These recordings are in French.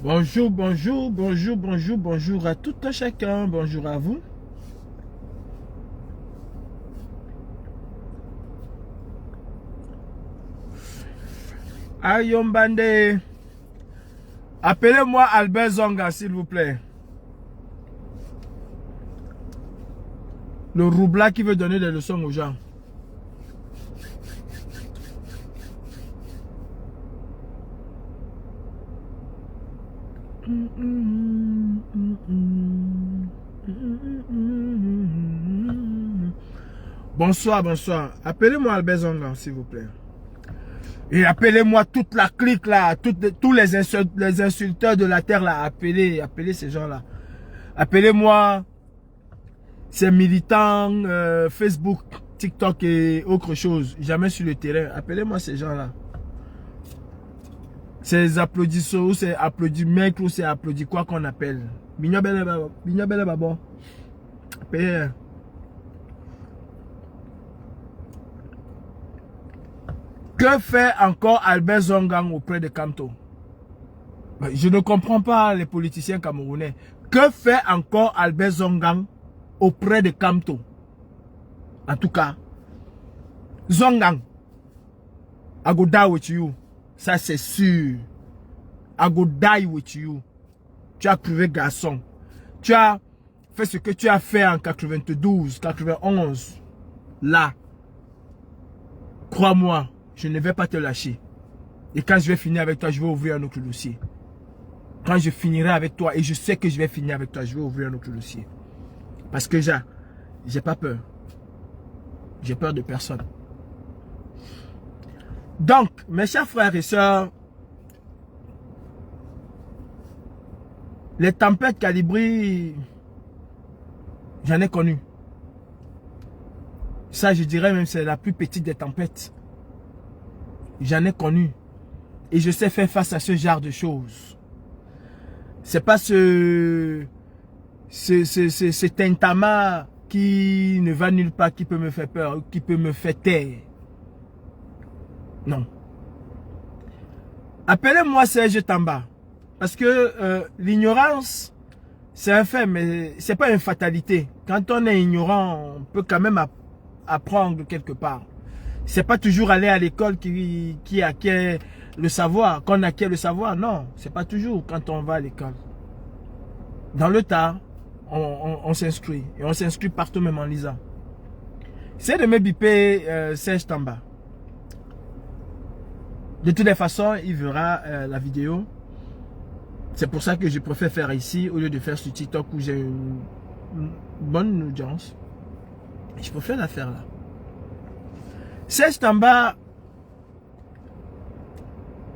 Bonjour, bonjour, bonjour, bonjour, bonjour à tout un chacun, bonjour à vous. Ayombande, appelez-moi Albert Zonga, s'il vous plaît. Le roubla qui veut donner des leçons aux gens. Bonsoir, bonsoir. Appelez-moi Albert Zonga, s'il vous plaît. Et appelez-moi toute la clique là, tous les insulteurs de la terre là, appelez ces gens là. Appelez-moi ces militants Facebook, TikTok et autre chose, jamais sur le terrain. Appelez-moi ces gens là. Ces applaudisseurs, ces applaudimètres ou ces applaudis quoi qu'on appelle. Bignobele babo. Appelez. Que fait encore Albert Zongang auprès de Kamto? Je ne comprends pas les politiciens camerounais. Que fait encore Albert Zongang auprès de Kamto? En tout cas, Zongang, I go die with you. Ça c'est sûr. I go die with you. Tu as prouvé garçon. Tu as fait ce que tu as fait en 92, 91. Là, crois-moi, je ne vais pas te lâcher. Et quand je vais finir avec toi, je vais ouvrir un autre dossier. Quand je finirai avec toi, et je sais que je vais finir avec toi, je vais ouvrir un autre dossier. Parce que j'ai pas peur. J'ai peur de personne. Donc, mes chers frères et sœurs, les tempêtes calibrées, j'en ai connu. Ça, je dirais même, c'est la plus petite des tempêtes. J'en ai connu. Et je sais faire face à ce genre de choses. C'est pas ce tintama qui ne va nulle part, qui peut me faire peur, qui peut me faire taire. Non. Appelez-moi Serge Tamba. Parce que l'ignorance, c'est un fait, mais c'est pas une fatalité. Quand on est ignorant, on peut quand même apprendre quelque part. C'est pas toujours aller à l'école qui acquiert le savoir, qu'on acquiert le savoir. Non, c'est pas toujours quand on va à l'école. Dans le tas, on s'inscrit. Et on s'inscrit partout, même en lisant. C'est de me biper Serge Tamba. De toutes les façons, il verra la vidéo. C'est pour ça que je préfère faire ici au lieu de faire sur TikTok où j'ai une bonne audience. Je préfère la faire là. Serge Tamba,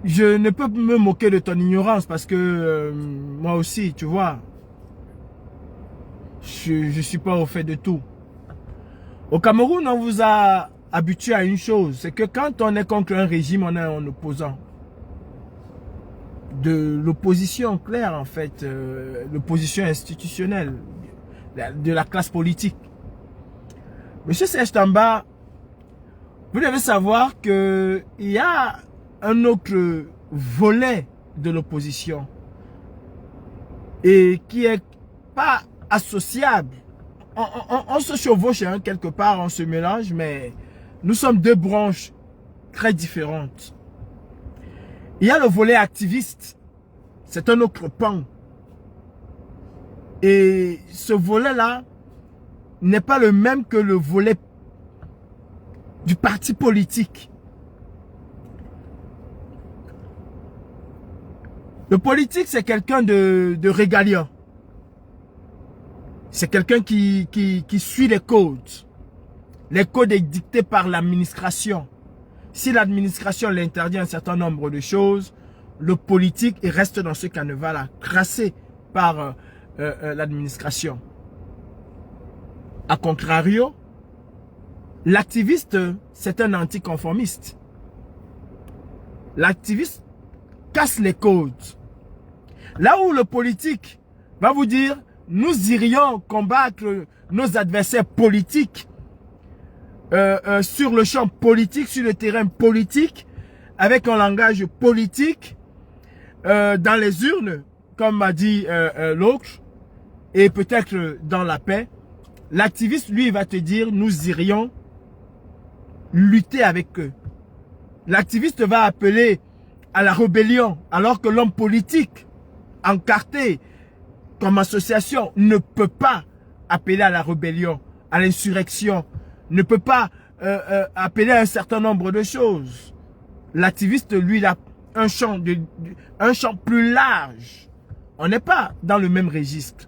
je ne peux me moquer de ton ignorance parce que moi aussi, tu vois, je ne suis pas au fait de tout. Au Cameroun, on vous a habitué à une chose, c'est que quand on est contre un régime, on est un opposant. De l'opposition claire en fait, l'opposition institutionnelle, de la classe politique. Monsieur Serge Tamba, vous devez savoir qu'il y a un autre volet de l'opposition et qui est pas associable. On se chevauche hein, quelque part, on se mélange, mais nous sommes deux branches très différentes. Il y a le volet activiste, c'est un autre pan. Et ce volet-là n'est pas le même que le volet du parti politique. Le politique, c'est quelqu'un de régalien. C'est quelqu'un qui suit les codes. Les codes dictés par l'administration. Si l'administration l'interdit un certain nombre de choses, le politique il reste dans ce canevas-là, tracé par l'administration. A contrario, l'activiste, c'est un anticonformiste. L'activiste casse les codes. Là où le politique va vous dire, nous irions combattre nos adversaires politiques sur le champ politique, sur le terrain politique, avec un langage politique, dans les urnes, comme m'a dit l'autre, et peut-être dans la paix, l'activiste, lui, va te dire, nous irions lutter avec eux. L'activiste va appeler à la rébellion, alors que l'homme politique, encarté comme association, ne peut pas appeler à la rébellion, à l'insurrection, ne peut pas appeler à un certain nombre de choses. L'activiste, lui, il a un champ plus large. On n'est pas dans le même registre.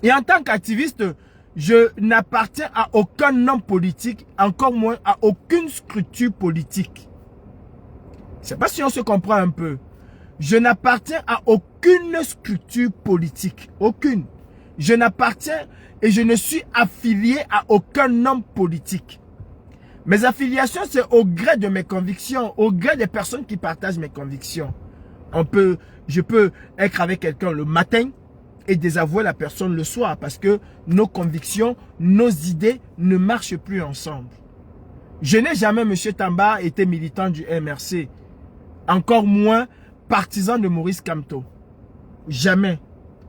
Et en tant qu'activiste, je n'appartiens à aucun homme politique, encore moins à aucune structure politique. Je ne sais pas si on se comprend un peu. Je n'appartiens à aucune structure politique. Aucune. Je n'appartiens et je ne suis affilié à aucun homme politique. Mes affiliations, c'est au gré de mes convictions, au gré des personnes qui partagent mes convictions. Je peux être avec quelqu'un le matin et désavouer la personne le soir parce que nos convictions, nos idées ne marchent plus ensemble. Je n'ai jamais, M. Tamba, été militant du MRC. Encore moins partisan de Maurice Kamto. Jamais.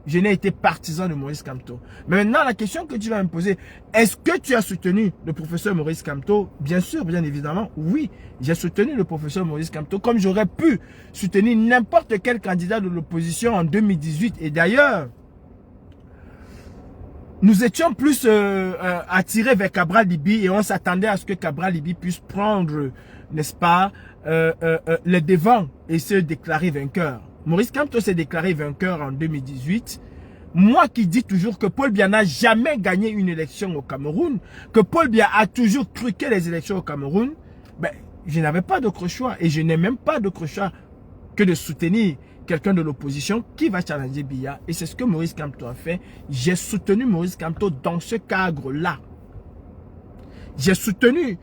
Je n'ai été partisan de Maurice Kamto. Mais maintenant, la question que tu vas me poser, est-ce que tu as soutenu le professeur Maurice Kamto? Bien sûr, bien évidemment, oui. J'ai soutenu le professeur Maurice Kamto comme j'aurais pu soutenir n'importe quel candidat de l'opposition en 2018. Et d'ailleurs, nous étions plus attirés vers Cabral Liby et on s'attendait à ce que Cabral Liby puisse prendre, n'est-ce pas, les devants et se déclarer vainqueur. Maurice Kamto s'est déclaré vainqueur en 2018. Moi qui dis toujours que Paul Biya n'a jamais gagné une élection au Cameroun, que Paul Biya a toujours truqué les élections au Cameroun, ben, je n'avais pas d'autre choix et je n'ai même pas d'autre choix que de soutenir quelqu'un de l'opposition qui va challenger Biya. Et c'est ce que Maurice Kamto a fait. J'ai soutenu Maurice Kamto dans ce cadre-là. J'ai soutenu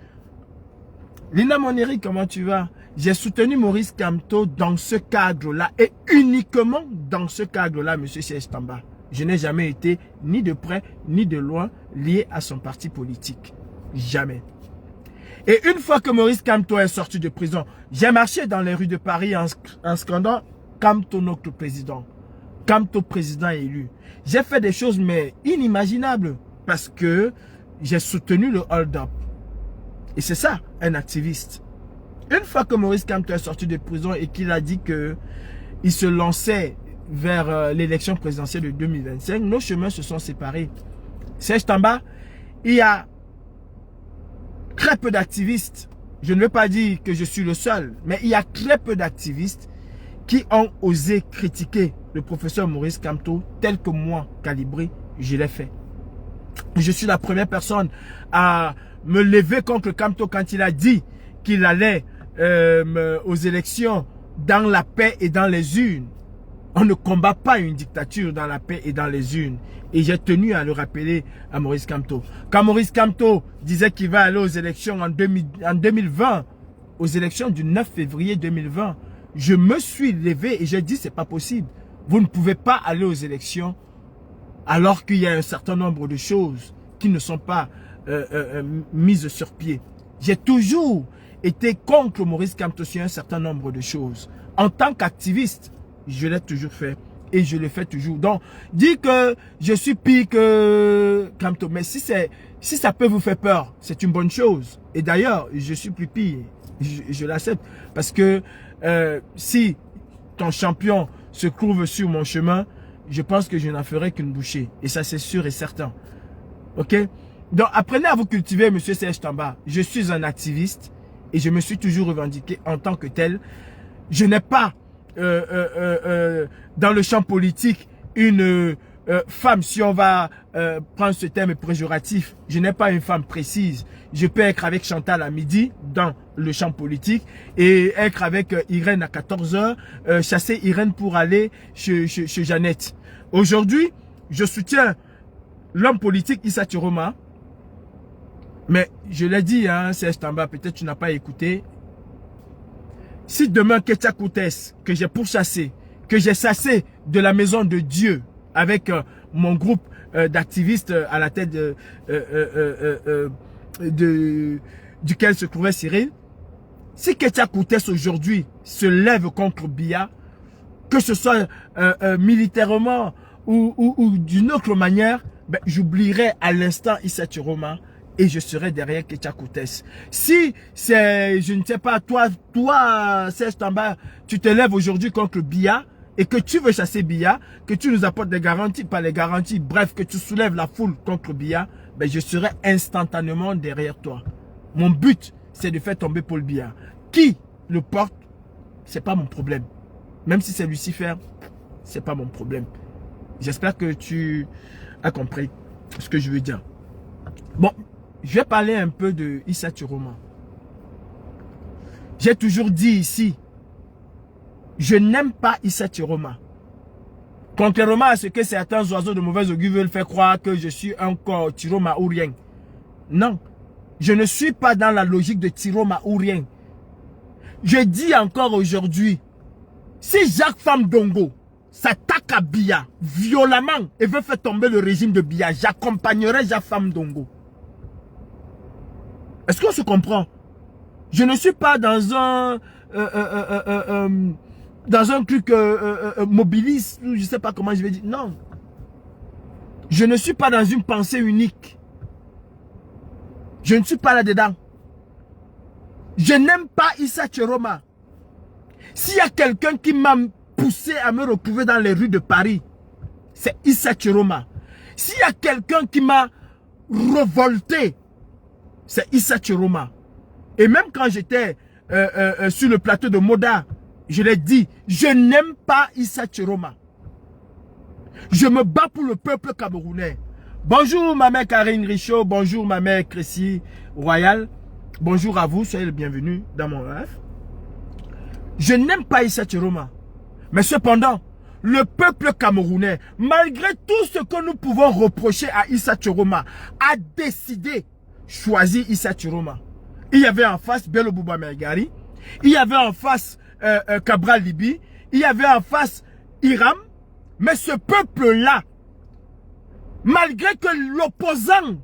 Lina Moneri, comment tu vas? J'ai soutenu Maurice Kamto dans ce cadre-là et uniquement dans ce cadre-là, M. Serge Tamba. Je n'ai jamais été ni de près ni de loin lié à son parti politique. Jamais. Et une fois que Maurice Kamto est sorti de prison, j'ai marché dans les rues de Paris en scandant Kamto notre président. Kamto président élu. J'ai fait des choses mais inimaginables parce que j'ai soutenu le hold-up. Et c'est ça, un activiste. Une fois que Maurice Kamto est sorti de prison et qu'il a dit qu'il se lançait vers l'élection présidentielle de 2025, nos chemins se sont séparés. Serge Tamba, il y a très peu d'activistes. Je ne veux pas dire que je suis le seul, mais il y a très peu d'activistes qui ont osé critiquer le professeur Maurice Kamto tel que moi, Calibré, je l'ai fait. Je suis la première personne à me lever contre Kamto quand il a dit qu'il allait aux élections dans la paix et dans les urnes. On ne combat pas une dictature dans la paix et dans les urnes. Et j'ai tenu à le rappeler à Maurice Kamto. Quand Maurice Kamto disait qu'il va aller aux élections en 2020, aux élections du 9 février 2020, je me suis levé et j'ai dit c'est pas possible. Vous ne pouvez pas aller aux élections alors qu'il y a un certain nombre de choses qui ne sont pas mises sur pied. J'ai toujours été contre Maurice Kamto sur un certain nombre de choses. En tant qu'activiste, je l'ai toujours fait et je le fais toujours. Donc, dire que je suis pire que Kamto, mais si ça peut vous faire peur, c'est une bonne chose. Et d'ailleurs, je suis plus pire. Je l'accepte. Parce que si ton champion se trouve sur mon chemin, je pense que je n'en ferai qu'une bouchée. Et ça, c'est sûr et certain. Ok? Donc, apprenez à vous cultiver, M. Serge Tamba. Je suis un activiste et je me suis toujours revendiqué en tant que tel. Je n'ai pas, dans le champ politique, une femme, si on va prendre ce terme péjoratif, je n'ai pas une femme précise. Je peux être avec Chantal à midi dans le champ politique et être avec Irène à 14 h, chasser Irène pour aller chez Jeannette. Aujourd'hui, je soutiens l'homme politique Issa Chiroma. Mais je l'ai dit, hein, Serge Tamba, peut-être tu n'as pas écouté. Si demain Ketia Koutes, que j'ai pourchassé, que j'ai chassé de la maison de Dieu avec mon groupe d'activistes à la tête duquel se trouvait Cyril, si Ketia Koutes aujourd'hui se lève contre Biya, que ce soit militairement ou d'une autre manière, ben, j'oublierai à l'instant Issa Chiroma et je serai derrière Ketia Koutes. Si c'est, je ne sais pas, toi, Serge Tamba, tu te lèves aujourd'hui contre Biya et que tu veux chasser Biya, que tu nous apportes des garanties, pas les garanties, bref, que tu soulèves la foule contre Biya, ben, je serai instantanément derrière toi. Mon but, c'est de faire tomber Paul Biya. Qui le porte, c'est pas mon problème. Même si c'est Lucifer, c'est pas mon problème. J'espère que tu as compris ce que je veux dire. Bon, je vais parler un peu de Issa Chiroma. J'ai toujours dit ici, je n'aime pas Issa Chiroma. Contrairement à ce que certains oiseaux de mauvaise augure veulent faire croire que je suis encore Chiroma ou rien. Non, je ne suis pas dans la logique de Chiroma ou rien. Je dis encore aujourd'hui, si Jacques Famdongo s'attaque à Biya violemment et veut faire tomber le régime de Biya, j'accompagnerai Jacques Famdongo. Est-ce qu'on se comprend? Je ne suis pas dans un truc mobiliste, je ne sais pas comment je vais dire. Non. Je ne suis pas dans une pensée unique. Je ne suis pas là-dedans. Je n'aime pas Issa Chiroma. S'il y a quelqu'un qui m'a poussé à me retrouver dans les rues de Paris, c'est Issa Chiroma. S'il y a quelqu'un qui m'a révolté, c'est Issa Chiroma. Et même quand j'étais sur le plateau de Moda, je l'ai dit, je n'aime pas Issa Chiroma. Je me bats pour le peuple camerounais. Bonjour ma mère Karine Richaud, bonjour ma mère Crécy Royal. Bonjour à vous, soyez le bienvenu dans mon rêve. Je n'aime pas Issa Chiroma. Mais cependant, le peuple camerounais, malgré tout ce que nous pouvons reprocher à Issa Chiroma, a décidé choisir Issa Chiroma. Il y avait en face Bello Bouba Mergari, il y avait en face Cabral Libi, il y avait en face Hiram, mais ce peuple-là, malgré que l'opposant,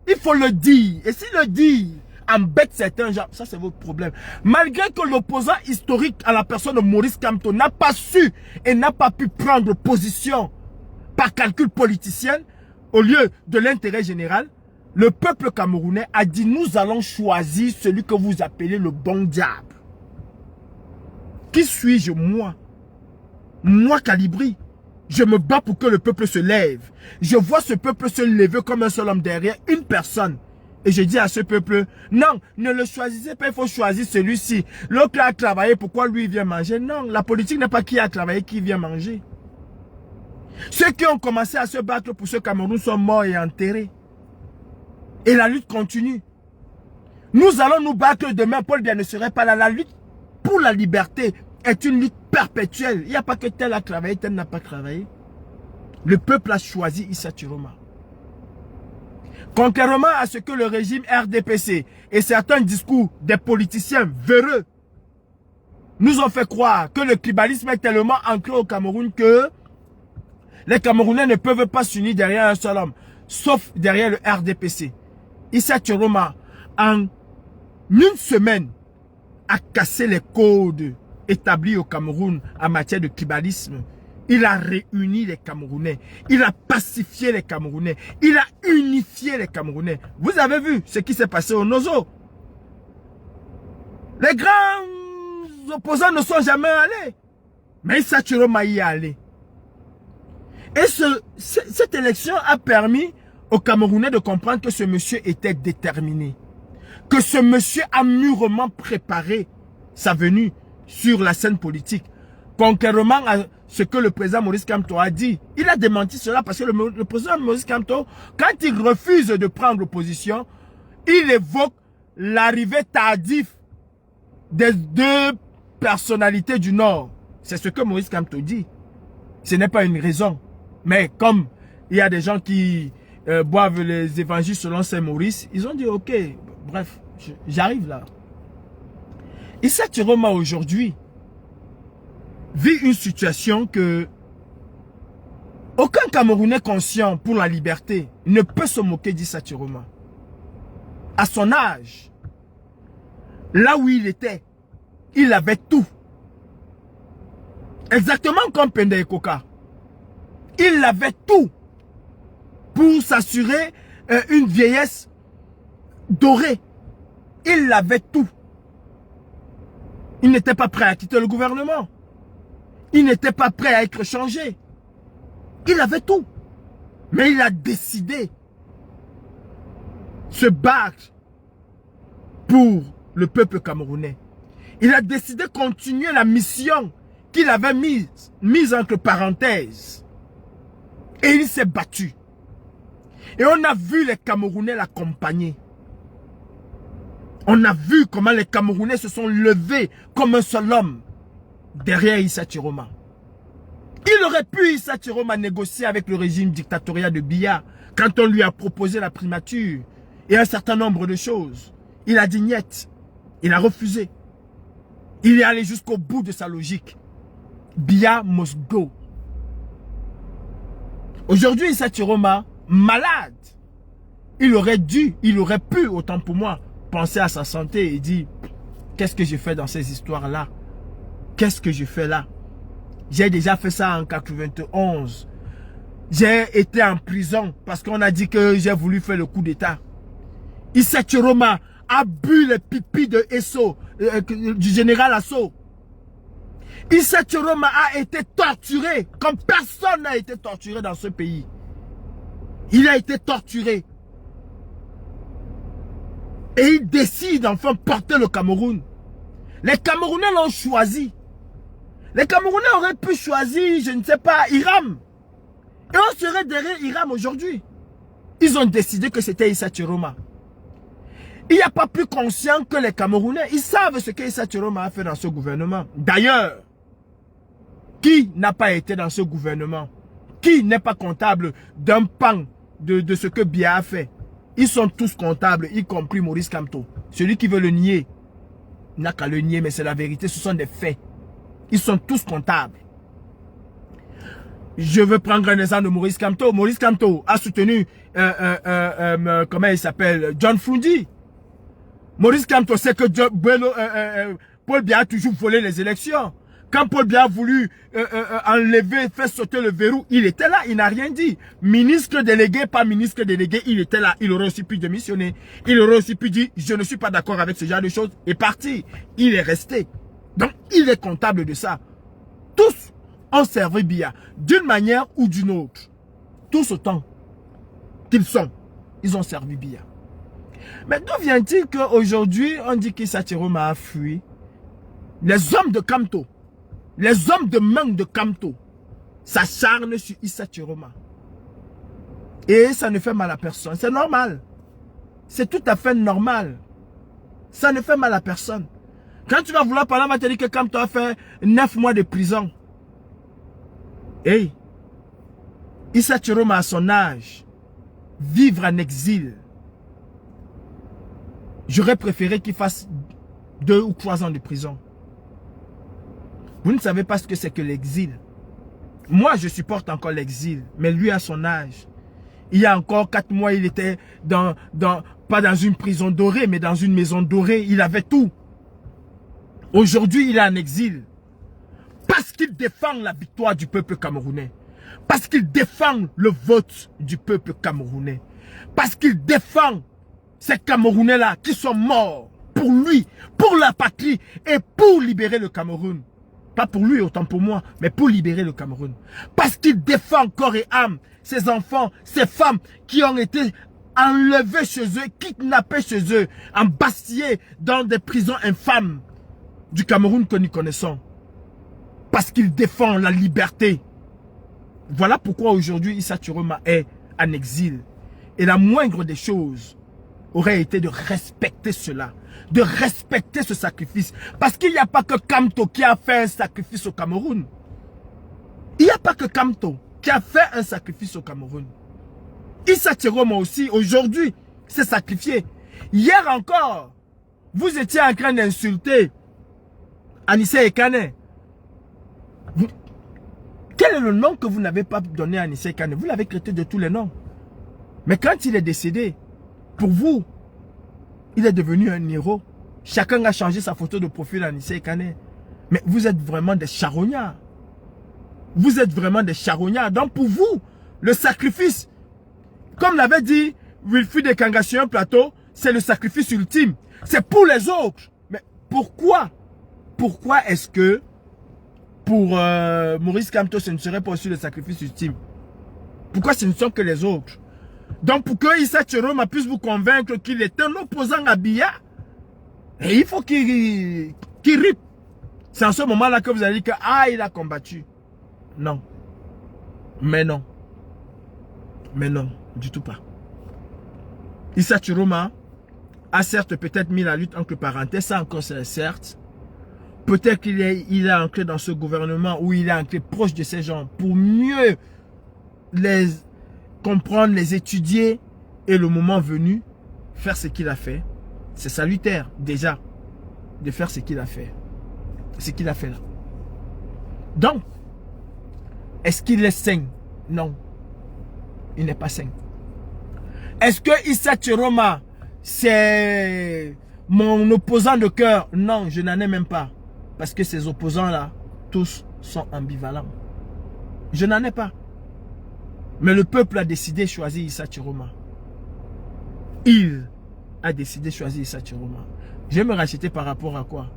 il faut le dire, et s'il le dit, embête certains gens, ça c'est votre problème. Malgré que l'opposant historique à la personne de Maurice Kamto n'a pas su et n'a pas pu prendre position par calcul politicien, au lieu de l'intérêt général, le peuple camerounais a dit nous allons choisir celui que vous appelez le bon diable. Qui suis-je moi? Moi Calibri. Je me bats pour que le peuple se lève. Je vois ce peuple se lever comme un seul homme derrière une personne. Et je dis à ce peuple, non, ne le choisissez pas, il faut choisir celui-ci. L'autre a travaillé, pourquoi lui vient manger? Non, la politique n'est pas qui a travaillé, qui vient manger. Ceux qui ont commencé à se battre pour ce Cameroun sont morts et enterrés. Et la lutte continue. Nous allons nous battre demain, Paul Biya ne serait pas là. La lutte pour la liberté est une lutte perpétuelle. Il n'y a pas que tel a travaillé, tel n'a pas travaillé. Le peuple a choisi Issa Chiroma. Contrairement à ce que le régime RDPC et certains discours des politiciens véreux nous ont fait croire que le tribalisme est tellement ancré au Cameroun que les Camerounais ne peuvent pas s'unir derrière un seul homme, sauf derrière le RDPC. Issa Chiroma, en une semaine, a cassé les codes établis au Cameroun en matière de tribalisme. Il a réuni les Camerounais. Il a pacifié les Camerounais. Il a unifié les Camerounais. Vous avez vu ce qui s'est passé au Nozo. Les grands opposants ne sont jamais allés. Mais Issa Chiroma y est allé. Et cette élection a permis aux Camerounais de comprendre que ce monsieur était déterminé. Que ce monsieur a mûrement préparé sa venue sur la scène politique. Contrairement à ce que le président Maurice Kamto a dit. Il a démenti cela parce que le président Maurice Kamto, quand il refuse de prendre position, il évoque l'arrivée tardive des deux personnalités du Nord. C'est ce que Maurice Kamto dit. Ce n'est pas une raison. Mais comme il y a des gens qui boivent les évangiles selon Saint Maurice, ils ont dit ok, bref, j'arrive là. Issa Chiroma aujourd'hui vit une situation que aucun Camerounais conscient pour la liberté ne peut se moquer d'Issa Chiroma. À son âge, là où il était, il avait tout. Exactement comme Penda et Koka. Il avait tout pour s'assurer une vieillesse dorée. Il avait tout. Il n'était pas prêt à quitter le gouvernement. Il n'était pas prêt à être changé. Il avait tout. Mais il a décidé de se battre pour le peuple camerounais. Il a décidé de continuer la mission qu'il avait mise entre parenthèses. Et il s'est battu. Et on a vu les Camerounais l'accompagner. On a vu comment les Camerounais se sont levés comme un seul homme derrière Issa Chiroma. Il aurait pu, Issa Chiroma, négocier avec le régime dictatorial de Biya quand on lui a proposé la primature et un certain nombre de choses. Il a dit niet. Il a refusé. Il est allé jusqu'au bout de sa logique. Biya must go. Aujourd'hui, Issa Chiroma, malade, il aurait pu, autant pour moi, penser à sa santé et dire, qu'est-ce que j'ai fait dans ces histoires-là? Qu'est-ce que je fais là? J'ai déjà fait ça en 91. J'ai été en prison parce qu'on a dit que j'ai voulu faire le coup d'état. Issa Chiroma a bu le pipi de Esso, du général Asso. Issa Chiroma a été torturé comme personne n'a été torturé dans ce pays. Il a été torturé. Et il décide enfin de porter le Cameroun. Les Camerounais l'ont choisi. Les Camerounais auraient pu choisir, je ne sais pas, Hiram. Et on serait derrière Hiram aujourd'hui. Ils ont décidé que c'était Issa Chiroma. Il n'y a pas plus conscient que les Camerounais. Ils savent ce que Issa Chiroma a fait dans ce gouvernement. D'ailleurs, qui n'a pas été dans ce gouvernement? Qui n'est pas comptable d'un pan de ce que Biya a fait? Ils sont tous comptables, y compris Maurice Kamto. Celui qui veut le nier, il n'a qu'à le nier, mais c'est la vérité, ce sont des faits. Ils sont tous comptables. Je veux prendre un exemple de Maurice Kamto. Maurice Kamto a soutenu, comment il s'appelle, John Frundi. Maurice Kamto sait que Paul Biya a toujours volé les élections. Quand Paul Biya a voulu enlever, faire sauter le verrou, il était là, il n'a rien dit. Ministre délégué, pas ministre délégué, il était là. Il aurait aussi pu démissionner. Il aurait aussi pu dire, je ne suis pas d'accord avec ce genre de choses, et partir. Il est resté. Donc, il est comptable de ça. Tous ont servi Biya, d'une manière ou d'une autre. Tous autant qu'ils sont, ils ont servi Biya. Mais d'où vient-il qu'aujourd'hui, on dit qu'Issa Chiroma a fui? Les hommes de Kamto, les hommes de main de Kamto s'acharnent sur Issa Chiroma. Et ça ne fait mal à personne. C'est normal. C'est tout à fait normal. Ça ne fait mal à personne. Quand tu vas vouloir parler, on va te dire que Kamto a fait 9 mois de prison. Hey, Issa Chiroma à son âge, vivre en exil. J'aurais préféré qu'il fasse 2 ou 3 ans de prison. Vous ne savez pas ce que c'est que l'exil. Moi, je supporte encore l'exil. Mais lui, à son âge, il y a encore 4 mois, il était pas dans une prison dorée, mais dans une maison dorée. Il avait tout. Aujourd'hui, il est en exil. Parce qu'il défend la victoire du peuple camerounais. Parce qu'il défend le vote du peuple camerounais. Parce qu'il défend ces Camerounais-là qui sont morts pour lui, pour la patrie et pour libérer le Cameroun. Pas pour lui, autant pour moi, mais pour libérer le Cameroun. Parce qu'il défend corps et âme ces enfants, ces femmes qui ont été enlevés chez eux, kidnappés chez eux, embastillés dans des prisons infâmes du Cameroun que nous connaissons. Parce qu'il défend la liberté. Voilà pourquoi aujourd'hui Issa Chiroma est en exil. Et la moindre des choses aurait été de respecter cela. De respecter ce sacrifice. Parce qu'il n'y a pas que Kamto qui a fait un sacrifice au Cameroun. Il n'y a pas que Kamto qui a fait un sacrifice au Cameroun. Issa Chiroma aussi, aujourd'hui, s'est sacrifié. Hier encore, vous étiez en train d'insulter Anissé Ekane. Quel est le nom que vous n'avez pas donné à Anissé Ekane? Vous l'avez traité de tous les noms. Mais quand il est décédé, pour vous, il est devenu un héros. Chacun a changé sa photo de profil à Anissé Ekane. Mais vous êtes vraiment des charognards. Vous êtes vraiment des charognards. Donc pour vous, le sacrifice, comme l'avait dit Wilfried Ekanga sur un plateau, c'est le sacrifice ultime. C'est pour les autres. Mais pourquoi? Pourquoi est-ce que pour Maurice Kamto, ce ne serait pas aussi le sacrifice ultime? Pourquoi ce ne sont que les autres? Donc pour que Issa Tchiroma puisse vous convaincre qu'il est un opposant à Biya, et il faut qu'il ripe. C'est en ce moment-là que vous allez dire que ah, il a combattu. Non. Mais non. Mais non, du tout pas. Issa Tchiroma a certes peut-être mis la lutte entre parenthèses, ça encore c'est certes. Peut-être qu'il est ancré dans ce gouvernement ou il est ancré proche de ces gens pour mieux les comprendre, les étudier et le moment venu, faire ce qu'il a fait. C'est salutaire déjà de faire ce qu'il a fait. Ce qu'il a fait là. Donc, est-ce qu'il est sain? Non. Il n'est pas sain. Est-ce que Issa Tchiroma, c'est mon opposant de cœur? Non, je n'en ai même pas. Parce que ces opposants-là, tous sont ambivalents. Je n'en ai pas. Mais le peuple a décidé de choisir Issa Tchiroma. Il a décidé de choisir Issa Tchiroma. Je vais me racheter par rapport à quoi?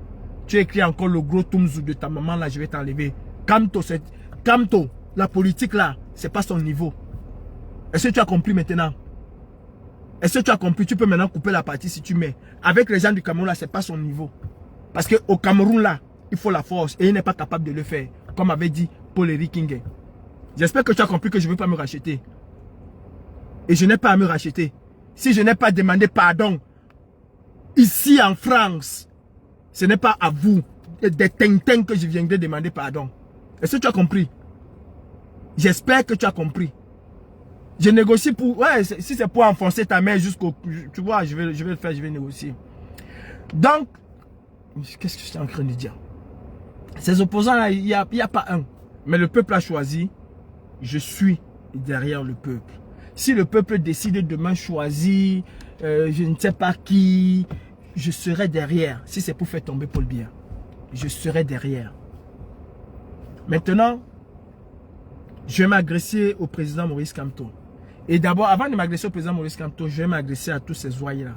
Tu écris encore le gros Toumzou de ta maman là, je vais t'enlever. Kamto, la politique là, c'est pas son niveau. Est-ce que tu as compris maintenant? Est-ce que tu as compris? Tu peux maintenant couper la partie si tu mets. Avec les gens du Cameroun là, c'est pas son niveau. Parce qu'au Cameroun là, il faut la force et il n'est pas capable de le faire. Comme avait dit Paul-Éric Nguyen. J'espère que tu as compris que je ne veux pas me racheter. Et je n'ai pas à me racheter. Si je n'ai pas demandé pardon ici en France, ce n'est pas à vous, des tintins, que je viendrai demander pardon. Est-ce que tu as compris? J'espère que tu as compris. Je négocie pour... Ouais, si c'est pour enfoncer ta main jusqu'au... Tu vois, je vais le faire, je vais négocier. Donc, qu'est-ce que je suis en train de dire? Ces opposants-là, il n'y a pas un. Mais le peuple a choisi. Je suis derrière le peuple. Si le peuple décide demain choisir, je ne sais pas qui, je serai derrière. Si c'est pour faire tomber Paul Biya, je serai derrière. Maintenant, je vais m'agresser au président Maurice Kamto. Et d'abord, avant de m'agresser au président Maurice Kamto, je vais m'agresser à tous ces oies-là.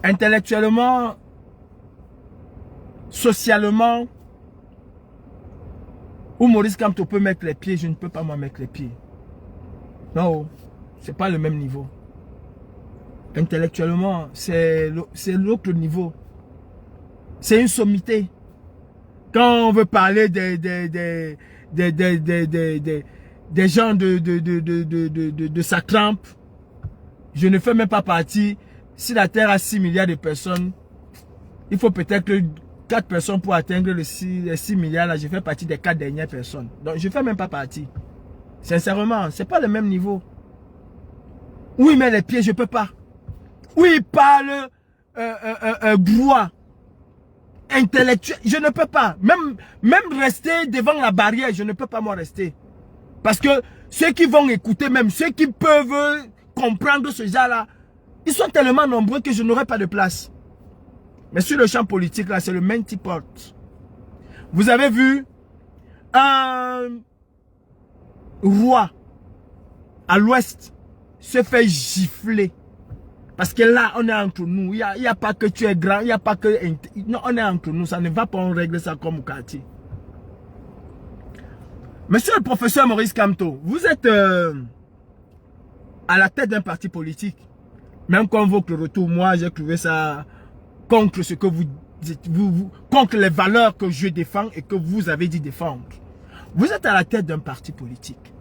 Intellectuellement, socialement, où Maurice Kamto peut mettre les pieds, je ne peux pas moi mettre les pieds. Non, c'est pas le même niveau. Intellectuellement, c'est l'autre niveau. C'est une sommité. Quand on veut parler des gens de sa crampe, je ne fais même pas partie. Si la Terre a 6 milliards de personnes, il faut peut-être que 4 personnes pour atteindre les 6 milliards. Là, je fais partie des 4 dernières personnes. Donc, je ne fais même pas partie. Sincèrement, ce n'est pas le même niveau. Où il met les pieds, je ne peux pas. Où il parle bois, intellectuel, je ne peux pas. Même rester devant la barrière, je ne peux pas moi rester. Parce que ceux qui vont écouter, même ceux qui peuvent comprendre ce genre-là, ils sont tellement nombreux que je n'aurai pas de place. Mais sur le champ politique, là, c'est le même type porte. Vous avez vu un roi à l'ouest se fait gifler. Parce que là, on est entre nous. Il n'y a pas que tu es grand, il n'y a pas que... Non, on est entre nous, ça ne va pas, on règle ça comme au quartier. Monsieur le professeur Maurice Kamto, vous êtes à la tête d'un parti politique. Même quand votre retour, moi, j'ai trouvé ça contre ce que vous dites, contre les valeurs que je défends et que vous avez dit défendre. Vous êtes à la tête d'un parti politique.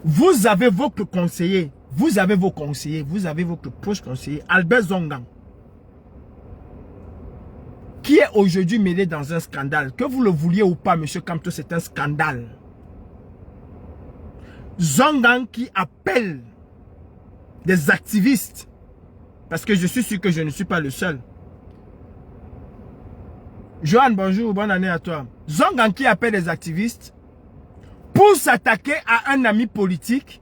Vous avez votre conseiller, vous avez vos conseillers, vous avez votre proche conseiller, Albert Zongang, qui est aujourd'hui mêlé dans un scandale. Que vous le vouliez ou pas, monsieur Kamto, c'est un scandale. Zongang qui appelle des activistes, parce que je suis sûr que je ne suis pas le seul. Johan, bonjour, bonne année à toi. Zongang qui appelle des activistes pour s'attaquer à un ami politique,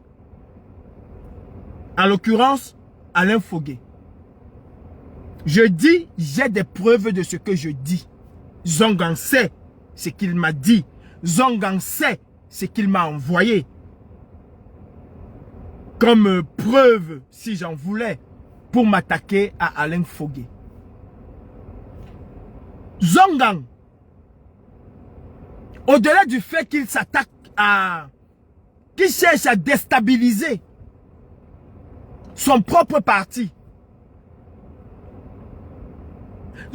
en l'occurrence Alain Fogué. Je dis, j'ai des preuves de ce que je dis. Zongang sait ce qu'il m'a dit. Zongang sait ce qu'il m'a envoyé. Comme preuve, si j'en voulais, pour m'attaquer à Alain Fogué. Zongang, au-delà du fait qu'il s'attaque à... qu'il cherche à déstabiliser son propre parti,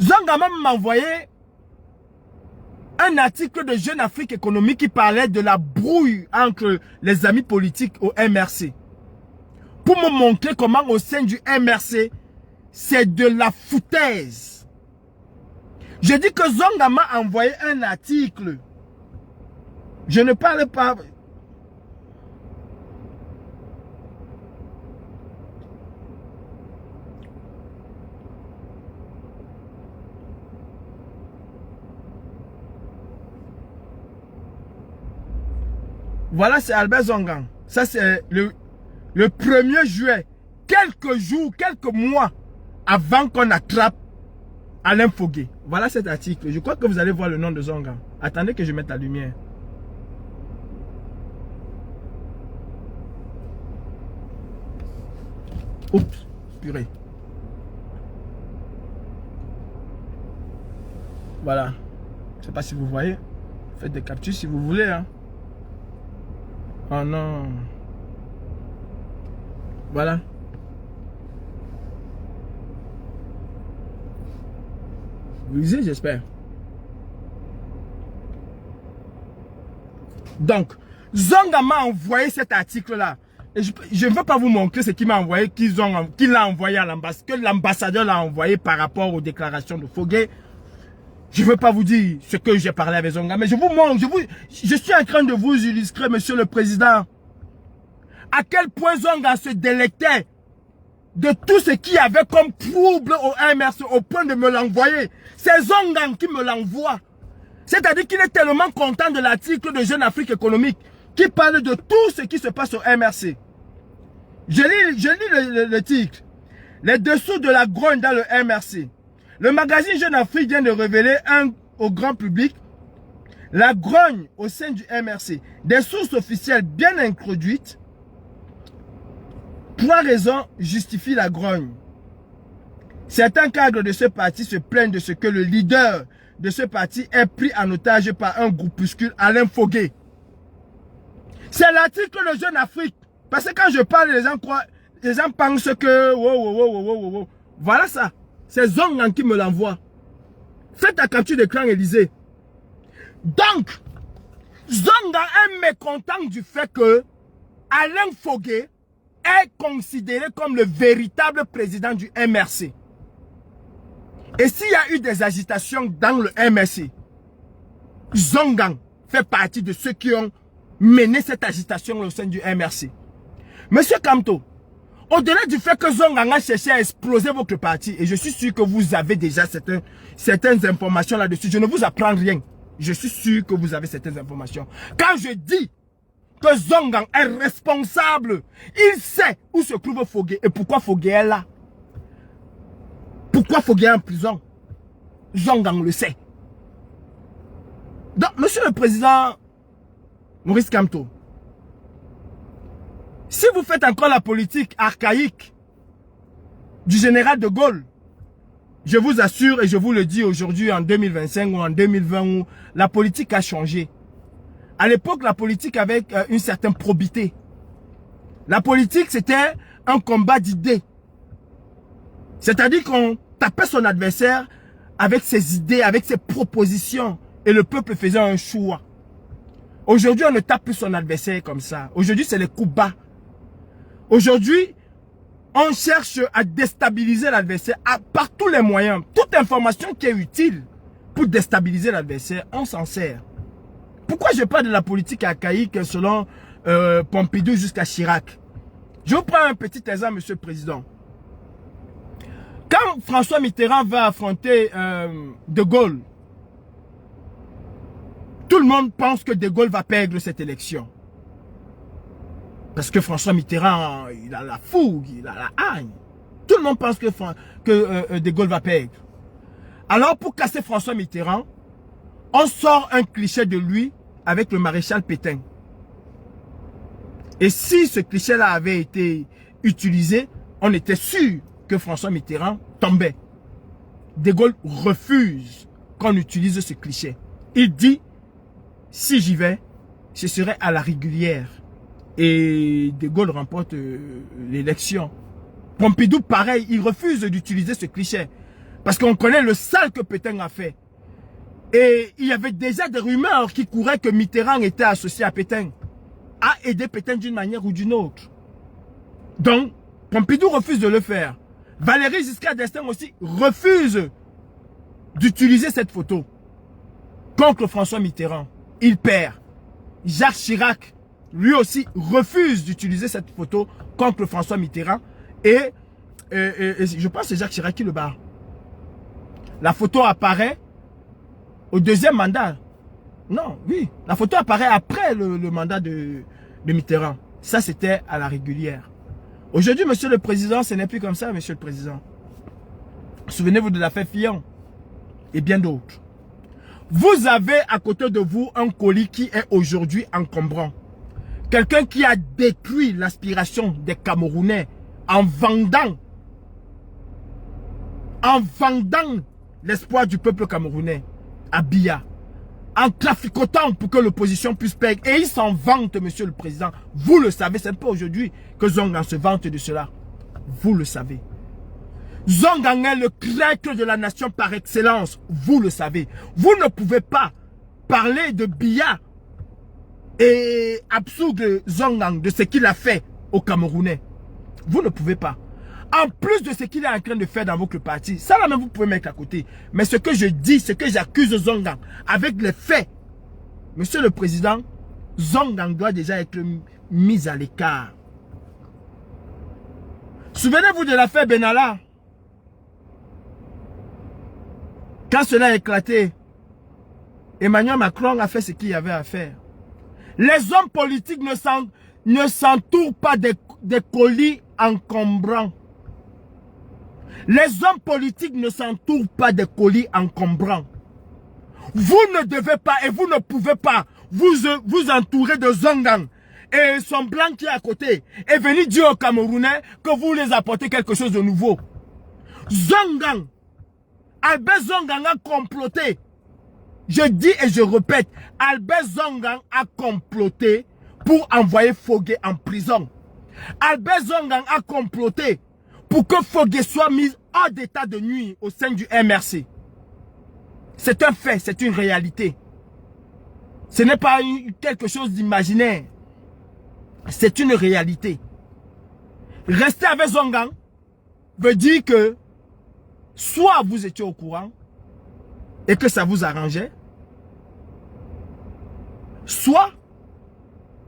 Zongang m'a envoyé un article de Jeune Afrique Économique qui parlait de la brouille entre les amis politiques au MRC. Pour me montrer comment au sein du MRC, c'est de la foutaise. Je dis que Zongang m'a envoyé un article. Je ne parle pas... Voilà, c'est Albert Zongang. Ça, c'est le 1er juillet. Quelques jours, quelques mois avant qu'on attrape Alain Fogué. Voilà cet article. Je crois que vous allez voir le nom de Zongang. Attendez que je mette la lumière. Oups, purée. Voilà. Je ne sais pas si vous voyez. Faites des captures si vous voulez. Hein. Oh non. Voilà. Vous lisez, j'espère. Donc, Zongang m'a envoyé cet article-là. Et je ne veux pas vous montrer ce qu'il m'a envoyé, qu'il a envoyé à l'ambassade, que l'ambassadeur l'a envoyé par rapport aux déclarations de Fogué. Je ne veux pas vous dire ce que j'ai parlé avec Zongang, mais je vous montre, je suis en train de vous illustrer, monsieur le président, à quel point Zongang se délectait de tout ce qu'il y avait comme trouble au MRC au point de me l'envoyer. C'est Zongang qui me l'envoie. C'est-à-dire qu'il est tellement content de l'article de Jeune Afrique Économique qui parle de tout ce qui se passe au MRC. Je lis le titre. Les dessous de la grogne dans le MRC. Le magazine Jeune Afrique vient de révéler au grand public la grogne au sein du MRC. Des sources officielles bien introduites. 3 raisons justifient la grogne. Certains cadres de ce parti se plaignent de ce que le leader de ce parti est pris en otage par un groupuscule, Alain Fogué. C'est l'article de Jeune Afrique. Parce que quand je parle, les gens pensent que... Wow. Voilà ça. C'est Zongang qui me l'envoie. Faites la capture d'écran, Élysée. Donc, Zongang est mécontent du fait que Alain Fogué est considéré comme le véritable président du MRC. Et s'il y a eu des agitations dans le MRC, Zongang fait partie de ceux qui ont mené cette agitation au sein du MRC. Monsieur Kamto, au-delà du fait que Zongang a cherché à exploser votre parti, et je suis sûr que vous avez déjà certaines informations là-dessus, je ne vous apprends rien. Je suis sûr que vous avez certaines informations. Quand je dis que Zongang est responsable, il sait où se trouve Fogué et pourquoi Fogué est là. Pourquoi Fogué est en prison? Zongang le sait. Donc, monsieur le président Maurice Kamto, si vous faites encore la politique archaïque du général de Gaulle, je vous assure et je vous le dis aujourd'hui en 2025 ou en 2020 où la politique a changé. À l'époque, la politique avait une certaine probité. La politique, c'était un combat d'idées. C'est-à-dire qu'on tapait son adversaire avec ses idées, avec ses propositions. Et le peuple faisait un choix. Aujourd'hui, on ne tape plus son adversaire comme ça. Aujourd'hui, c'est les coups bas. Aujourd'hui, on cherche à déstabiliser l'adversaire par tous les moyens. Toute information qui est utile pour déstabiliser l'adversaire, on s'en sert. Pourquoi je parle de la politique archaïque selon Pompidou jusqu'à Chirac? Je vous prends un petit exemple, monsieur le président. Quand François Mitterrand va affronter De Gaulle, tout le monde pense que De Gaulle va perdre cette élection. Parce que François Mitterrand, il a la fougue, il a la haine. Tout le monde pense que De Gaulle va perdre. Alors, pour casser François Mitterrand, on sort un cliché de lui avec le maréchal Pétain. Et si ce cliché-là avait été utilisé, on était sûr que François Mitterrand tombait. De Gaulle refuse qu'on utilise ce cliché. Il dit, si j'y vais, ce serait à la régulière. Et De Gaulle remporte l'élection. Pompidou, pareil, il refuse d'utiliser ce cliché. Parce qu'on connaît le sale que Pétain a fait. Et il y avait déjà des rumeurs qui couraient que Mitterrand était associé à Pétain. A aidé Pétain d'une manière ou d'une autre. Donc, Pompidou refuse de le faire. Valéry Giscard d'Estaing aussi refuse d'utiliser cette photo contre François Mitterrand. Il perd. Jacques Chirac, lui aussi, refuse d'utiliser cette photo contre François Mitterrand. Et je pense que c'est Jacques Chirac qui le bat. La photo apparaît au deuxième mandat. Non, oui. La photo apparaît après le mandat de Mitterrand. Ça, c'était à la régulière. Aujourd'hui, monsieur le président, ce n'est plus comme ça, monsieur le président. Souvenez-vous de l'affaire Fillon et bien d'autres. Vous avez à côté de vous un colis qui est aujourd'hui encombrant. Quelqu'un qui a détruit l'aspiration des Camerounais en vendant l'espoir du peuple camerounais à Biya, en traficotant pour que l'opposition puisse payer. Et ils s'en vantent, monsieur le président. Vous le savez, ce n'est pas aujourd'hui que Zongan se vante de cela. Vous le savez. Zongan est le traître de la nation par excellence. Vous le savez. Vous ne pouvez pas parler de Biya et absoudre Zongan de ce qu'il a fait aux Camerounais. Vous ne pouvez pas. En plus de ce qu'il est en train de faire dans votre parti, ça là même vous pouvez mettre à côté. Mais ce que je dis, ce que j'accuse Zongan, avec les faits, monsieur le président, Zongan doit déjà être mis à l'écart. Souvenez-vous de l'affaire Benalla. Quand cela a éclaté, Emmanuel Macron a fait ce qu'il y avait à faire. Les hommes politiques ne s'entourent pas des colis encombrants. Les hommes politiques ne s'entourent pas des colis encombrants. Vous ne devez pas et vous ne pouvez pas vous entourer de Zongan et son blanc qui est à côté et venir dire aux Camerounais que vous les apportez quelque chose de nouveau. Zongan, Albert Zongan a comploté. Je dis et je répète, Albert Zongan a comploté pour envoyer Fogué en prison. Albert Zongan a comploté pour que Fogué soit mis hors d'état de nuit au sein du MRC. C'est un fait, c'est une réalité. Ce n'est pas quelque chose d'imaginaire. C'est une réalité. Rester avec Zongan veut dire que soit vous étiez au courant et que ça vous arrangeait, soit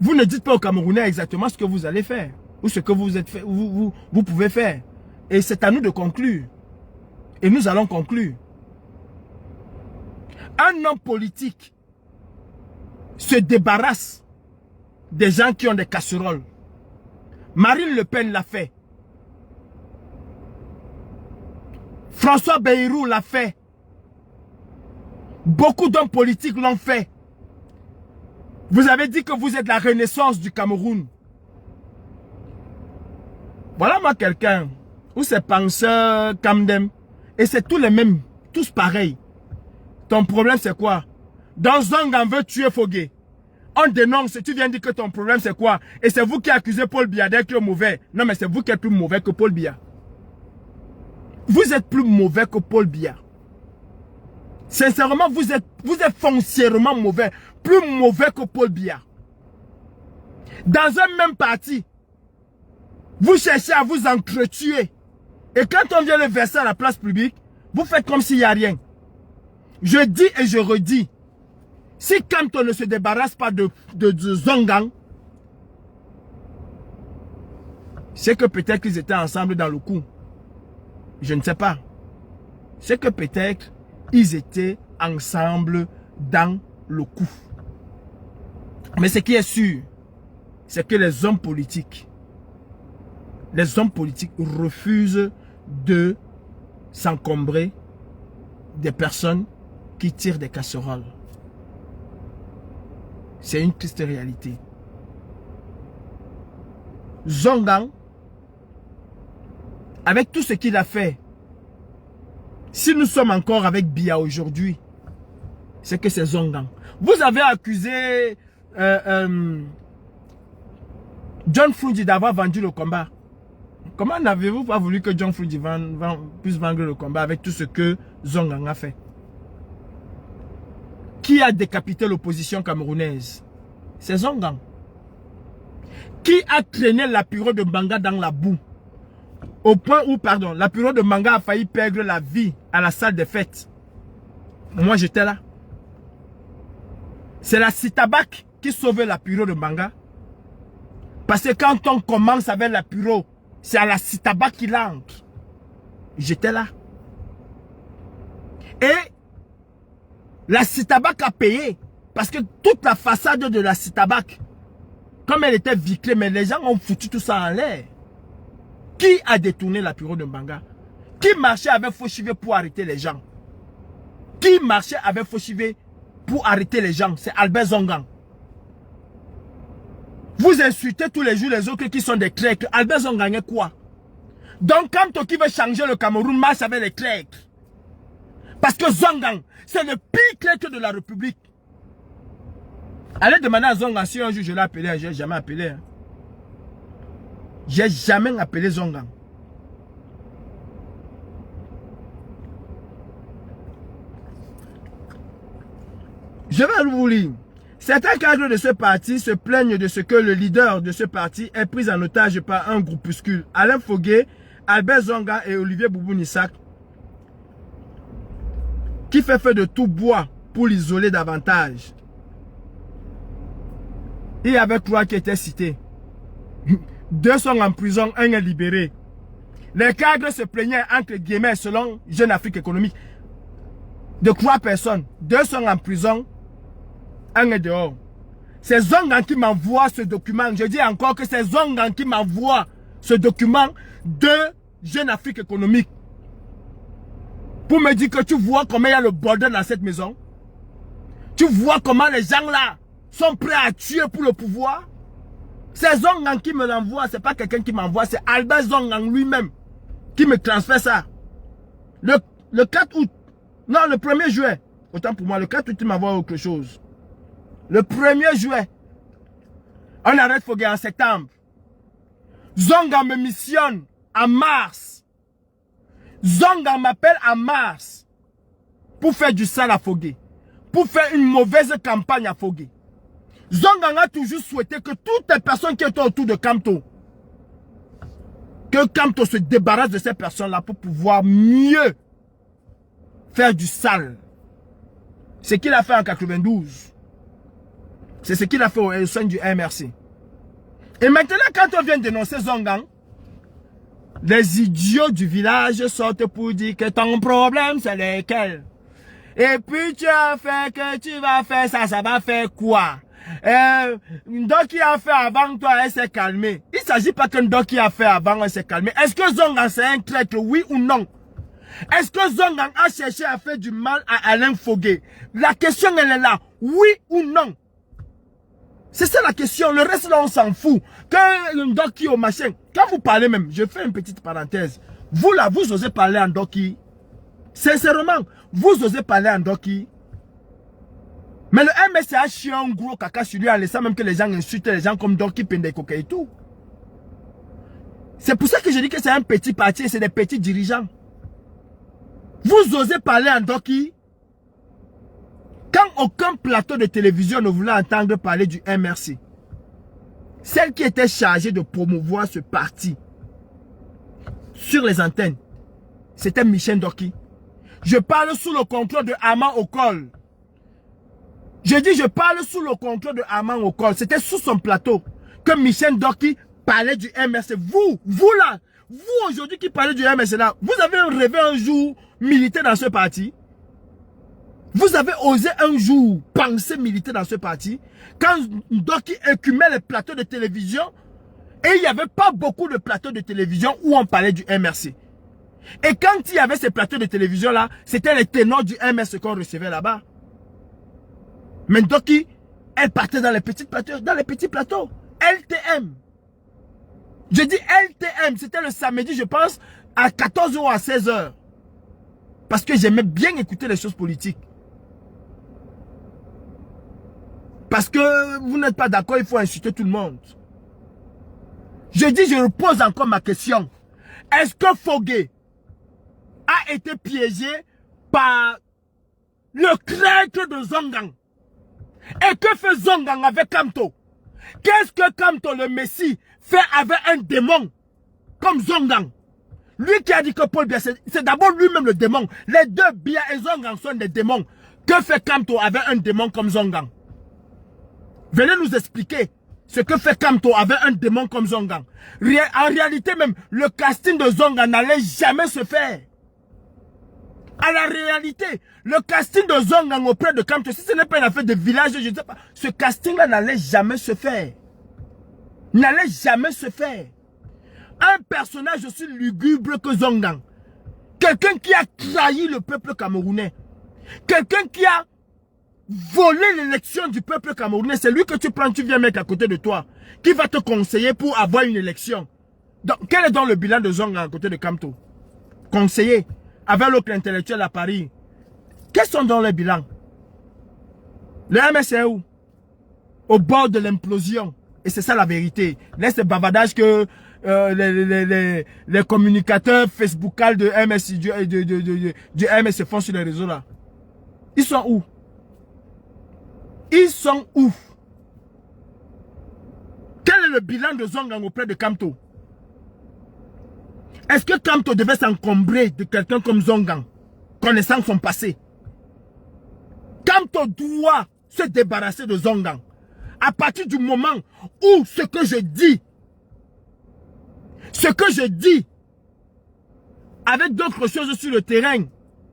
vous ne dites pas aux Camerounais exactement ce que vous allez faire ou ce que vous pouvez faire. Et c'est à nous de conclure. Et nous allons conclure. Un homme politique se débarrasse des gens qui ont des casseroles. Marine Le Pen l'a fait. François Bayrou l'a fait. Beaucoup d'hommes politiques l'ont fait. Vous avez dit que vous êtes la renaissance du Cameroun. Voilà moi quelqu'un où c'est penseur Camdem. Et c'est tous les mêmes, tous pareils. Ton problème c'est quoi? Dans Zongan veut tuer Fogué. On dénonce, tu viens dire que ton problème c'est quoi? Et c'est vous qui accusez Paul Biya d'être mauvais. Non mais c'est vous qui êtes plus mauvais que Paul Biya. Vous êtes plus mauvais que Paul Biya. Sincèrement, vous êtes foncièrement mauvais. Plus mauvais que Paul Biya. Dans un même parti, vous cherchez à vous entretuer. Et quand on vient le verser à la place publique, vous faites comme s'il n'y a rien. Je dis et je redis. Si quand on ne se débarrasse pas de Zongan, c'est que peut-être qu'ils étaient ensemble dans le coup. Je ne sais pas. C'est que peut-être ils étaient ensemble dans le coup. Mais ce qui est sûr, c'est que les hommes politiques refusent de s'encombrer des personnes qui tirent des casseroles. C'est une triste réalité. Zongang, avec tout ce qu'il a fait, si nous sommes encore avec Biya aujourd'hui, c'est que c'est Zongang. Vous avez accusé John Frundi d'avoir vendu le combat. Comment n'avez-vous pas voulu que John Frundi puisse vendre le combat avec tout ce que Zongang a fait? Qui a décapité l'opposition camerounaise? C'est Zongang. Qui a traîné l'apéro de Mbanga dans la boue? Au point où, pardon, l'apéro de Mbanga a failli perdre la vie à la salle des fêtes. Moi, j'étais là. C'est la Citabac qui sauvait l'apéro de Mbanga. Parce que quand on commence avec l'apéro, c'est à la Citabac qu'il entre. J'étais là. Et la Citabac a payé. Parce que toute la façade de la Citabac, comme elle était vitrée, mais les gens ont foutu tout ça en l'air. Qui a détourné l'apéro de Mbanga? Qui marchait avec Fauchivé pour arrêter les gens? Qui marchait avec Fauchivé pour arrêter les gens? C'est Albert Zongang. Vous insultez tous les jours les autres qui sont des traîtres. Albert Zongang est quoi? Donc quand qui veut changer le Cameroun, marche avec les traîtres. Parce que Zongang, c'est le pire traître de la République. Allez demander à Zongang si un jour je l'ai appelé. Je n'ai jamais appelé. Hein. J'ai jamais appelé Zongang. Je vais vous lire. Certains cadres de ce parti se plaignent de ce que le leader de ce parti est pris en otage par un groupuscule. Alain Fogué, Albert Zongang et Olivier Boubou-Nissak, qui fait feu de tout bois pour l'isoler davantage. Il y avait 3 qui étaient cités. 2 sont en prison, un est libéré. Les cadres se plaignaient entre guillemets selon Jeune Afrique économique de 3 personnes. 2 sont en prison, un est dehors. C'est Zongang qui m'envoie ce document. Je dis encore que c'est Zongang qui m'envoie ce document de Jeune Afrique économique. Pour me dire que tu vois comment il y a le bordel dans cette maison. Tu vois comment les gens là sont prêts à tuer pour le pouvoir. C'est Zongang qui me l'envoie, c'est pas quelqu'un qui m'envoie, c'est Albert Zongang lui-même qui me transfère ça. Le 4 août, non, le 1er juillet, autant pour moi, le 4 août, il m'envoie autre chose. Le 1er juillet, on arrête Fogué en septembre. Zongang me missionne en mars. Zongang m'appelle en mars pour faire du sale à Fogué, pour faire une mauvaise campagne à Fogué. Zongang a toujours souhaité que toutes les personnes qui étaient autour de Kamto, que Kamto se débarrasse de ces personnes-là pour pouvoir mieux faire du sale. Ce qu'il a fait en 92. C'est ce qu'il a fait au sein du MRC. Et maintenant, quand on vient dénoncer Zongang, les idiots du village sortent pour dire que ton problème, c'est lesquels. Et puis tu as fait que tu vas faire ça, ça va faire quoi? Ndoki a fait avant toi, elle s'est calmée. Il ne s'agit pas que Ndoki a fait avant, elle s'est calmée. Est-ce que Zongang c'est un traître, oui ou non? Est-ce que Zongang a cherché à faire du mal à Alain Fogué? La question elle est là, oui ou non? C'est ça la question, le reste là on s'en fout. Que Ndoki au machin, quand vous parlez même, je fais une petite parenthèse. Vous là, vous osez parler à Ndoki. Sincèrement, vous osez parler à Ndoki. Mais le MSC a chié un gros caca sur lui en laissant même que les gens insultent les gens comme Ndoki, Pendekoke et tout. C'est pour ça que je dis que c'est un petit parti et c'est des petits dirigeants. Vous osez parler à Ndoki quand aucun plateau de télévision ne voulait entendre parler du MRC. Celle qui était chargée de promouvoir ce parti sur les antennes, c'était Michel Ndoki. Je parle sous le contrôle de Armand Okol. Je dis je parle sous le contrôle de Armand Okol. C'était sous son plateau que Michel Ndoki parlait du MRC. Vous là, vous aujourd'hui qui parlez du MRC là, vous avez rêvé un jour militer dans ce parti? Vous avez osé un jour penser militer dans ce parti? Quand Ndoki écumait les plateaux de télévision et il n'y avait pas beaucoup de plateaux de télévision où on parlait du MRC. Et quand il y avait ces plateaux de télévision là, c'était les ténors du MS qu'on recevait là-bas. Mais Doki, elle partait dans les petits plateaux, LTM. Je dis LTM, c'était le samedi, je pense, à 14h ou à 16h. Parce que j'aimais bien écouter les choses politiques. Parce que vous n'êtes pas d'accord, il faut insulter tout le monde. Je dis, je repose encore ma question. Est-ce que Fogué a été piégé par le crèche de Zongang? Et que fait Zongang avec Kamto? Qu'est-ce que Kamto, le Messie, fait avec un démon comme Zongang? Lui qui a dit que Paul Biya, c'est d'abord lui-même le démon. Les deux, Biya et Zongang, sont des démons. Que fait Kamto avec un démon comme Zongang? Venez nous expliquer ce que fait Kamto avec un démon comme Zongang. En réalité même, le casting de Zongang n'allait jamais se faire. À la réalité, le casting de Zongang auprès de Kamto, si ce n'est pas une affaire de village, je ne sais pas, ce casting-là n'allait jamais se faire. N'allait jamais se faire. Un personnage aussi lugubre que Zongang. Quelqu'un qui a trahi le peuple camerounais. Quelqu'un qui a volé l'élection du peuple camerounais. C'est lui que tu prends, tu viens mettre à côté de toi. Qui va te conseiller pour avoir une élection. Donc, quel est donc le bilan de Zongang à côté de Kamto? Conseiller. Avec l'autre intellectuel à Paris. Quels sont donc les bilans? Le MS est où? Au bord de l'implosion. Et c'est ça la vérité. Laisse le bavardage que les communicateurs Facebookal de MS, du MS se font sur les réseaux là. Ils sont où? Ils sont où? Quel est le bilan de Zongang auprès de Kamto? Est-ce que Kamto devait s'encombrer de quelqu'un comme Zongang, connaissant son passé? Kamto doit se débarrasser de Zongang. À partir du moment où ce que je dis, avec d'autres choses sur le terrain,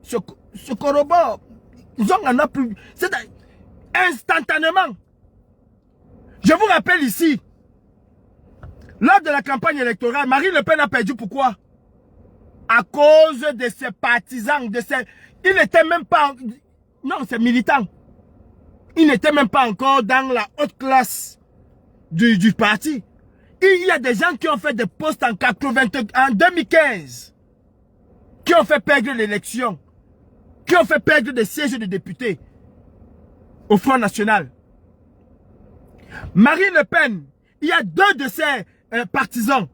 se corrobore, Zongang n'a plus... C'est instantanément. Je vous rappelle ici, lors de la campagne électorale, Marine Le Pen a perdu pourquoi? À cause de ses partisans, il n'était même pas... Non, c'est militant. Il n'était même pas encore dans la haute classe du parti. Il y a des gens qui ont fait des postes en 2015, qui ont fait perdre l'élection, qui ont fait perdre des sièges de députés au Front National. Marine Le Pen, il y a deux de ses partisans,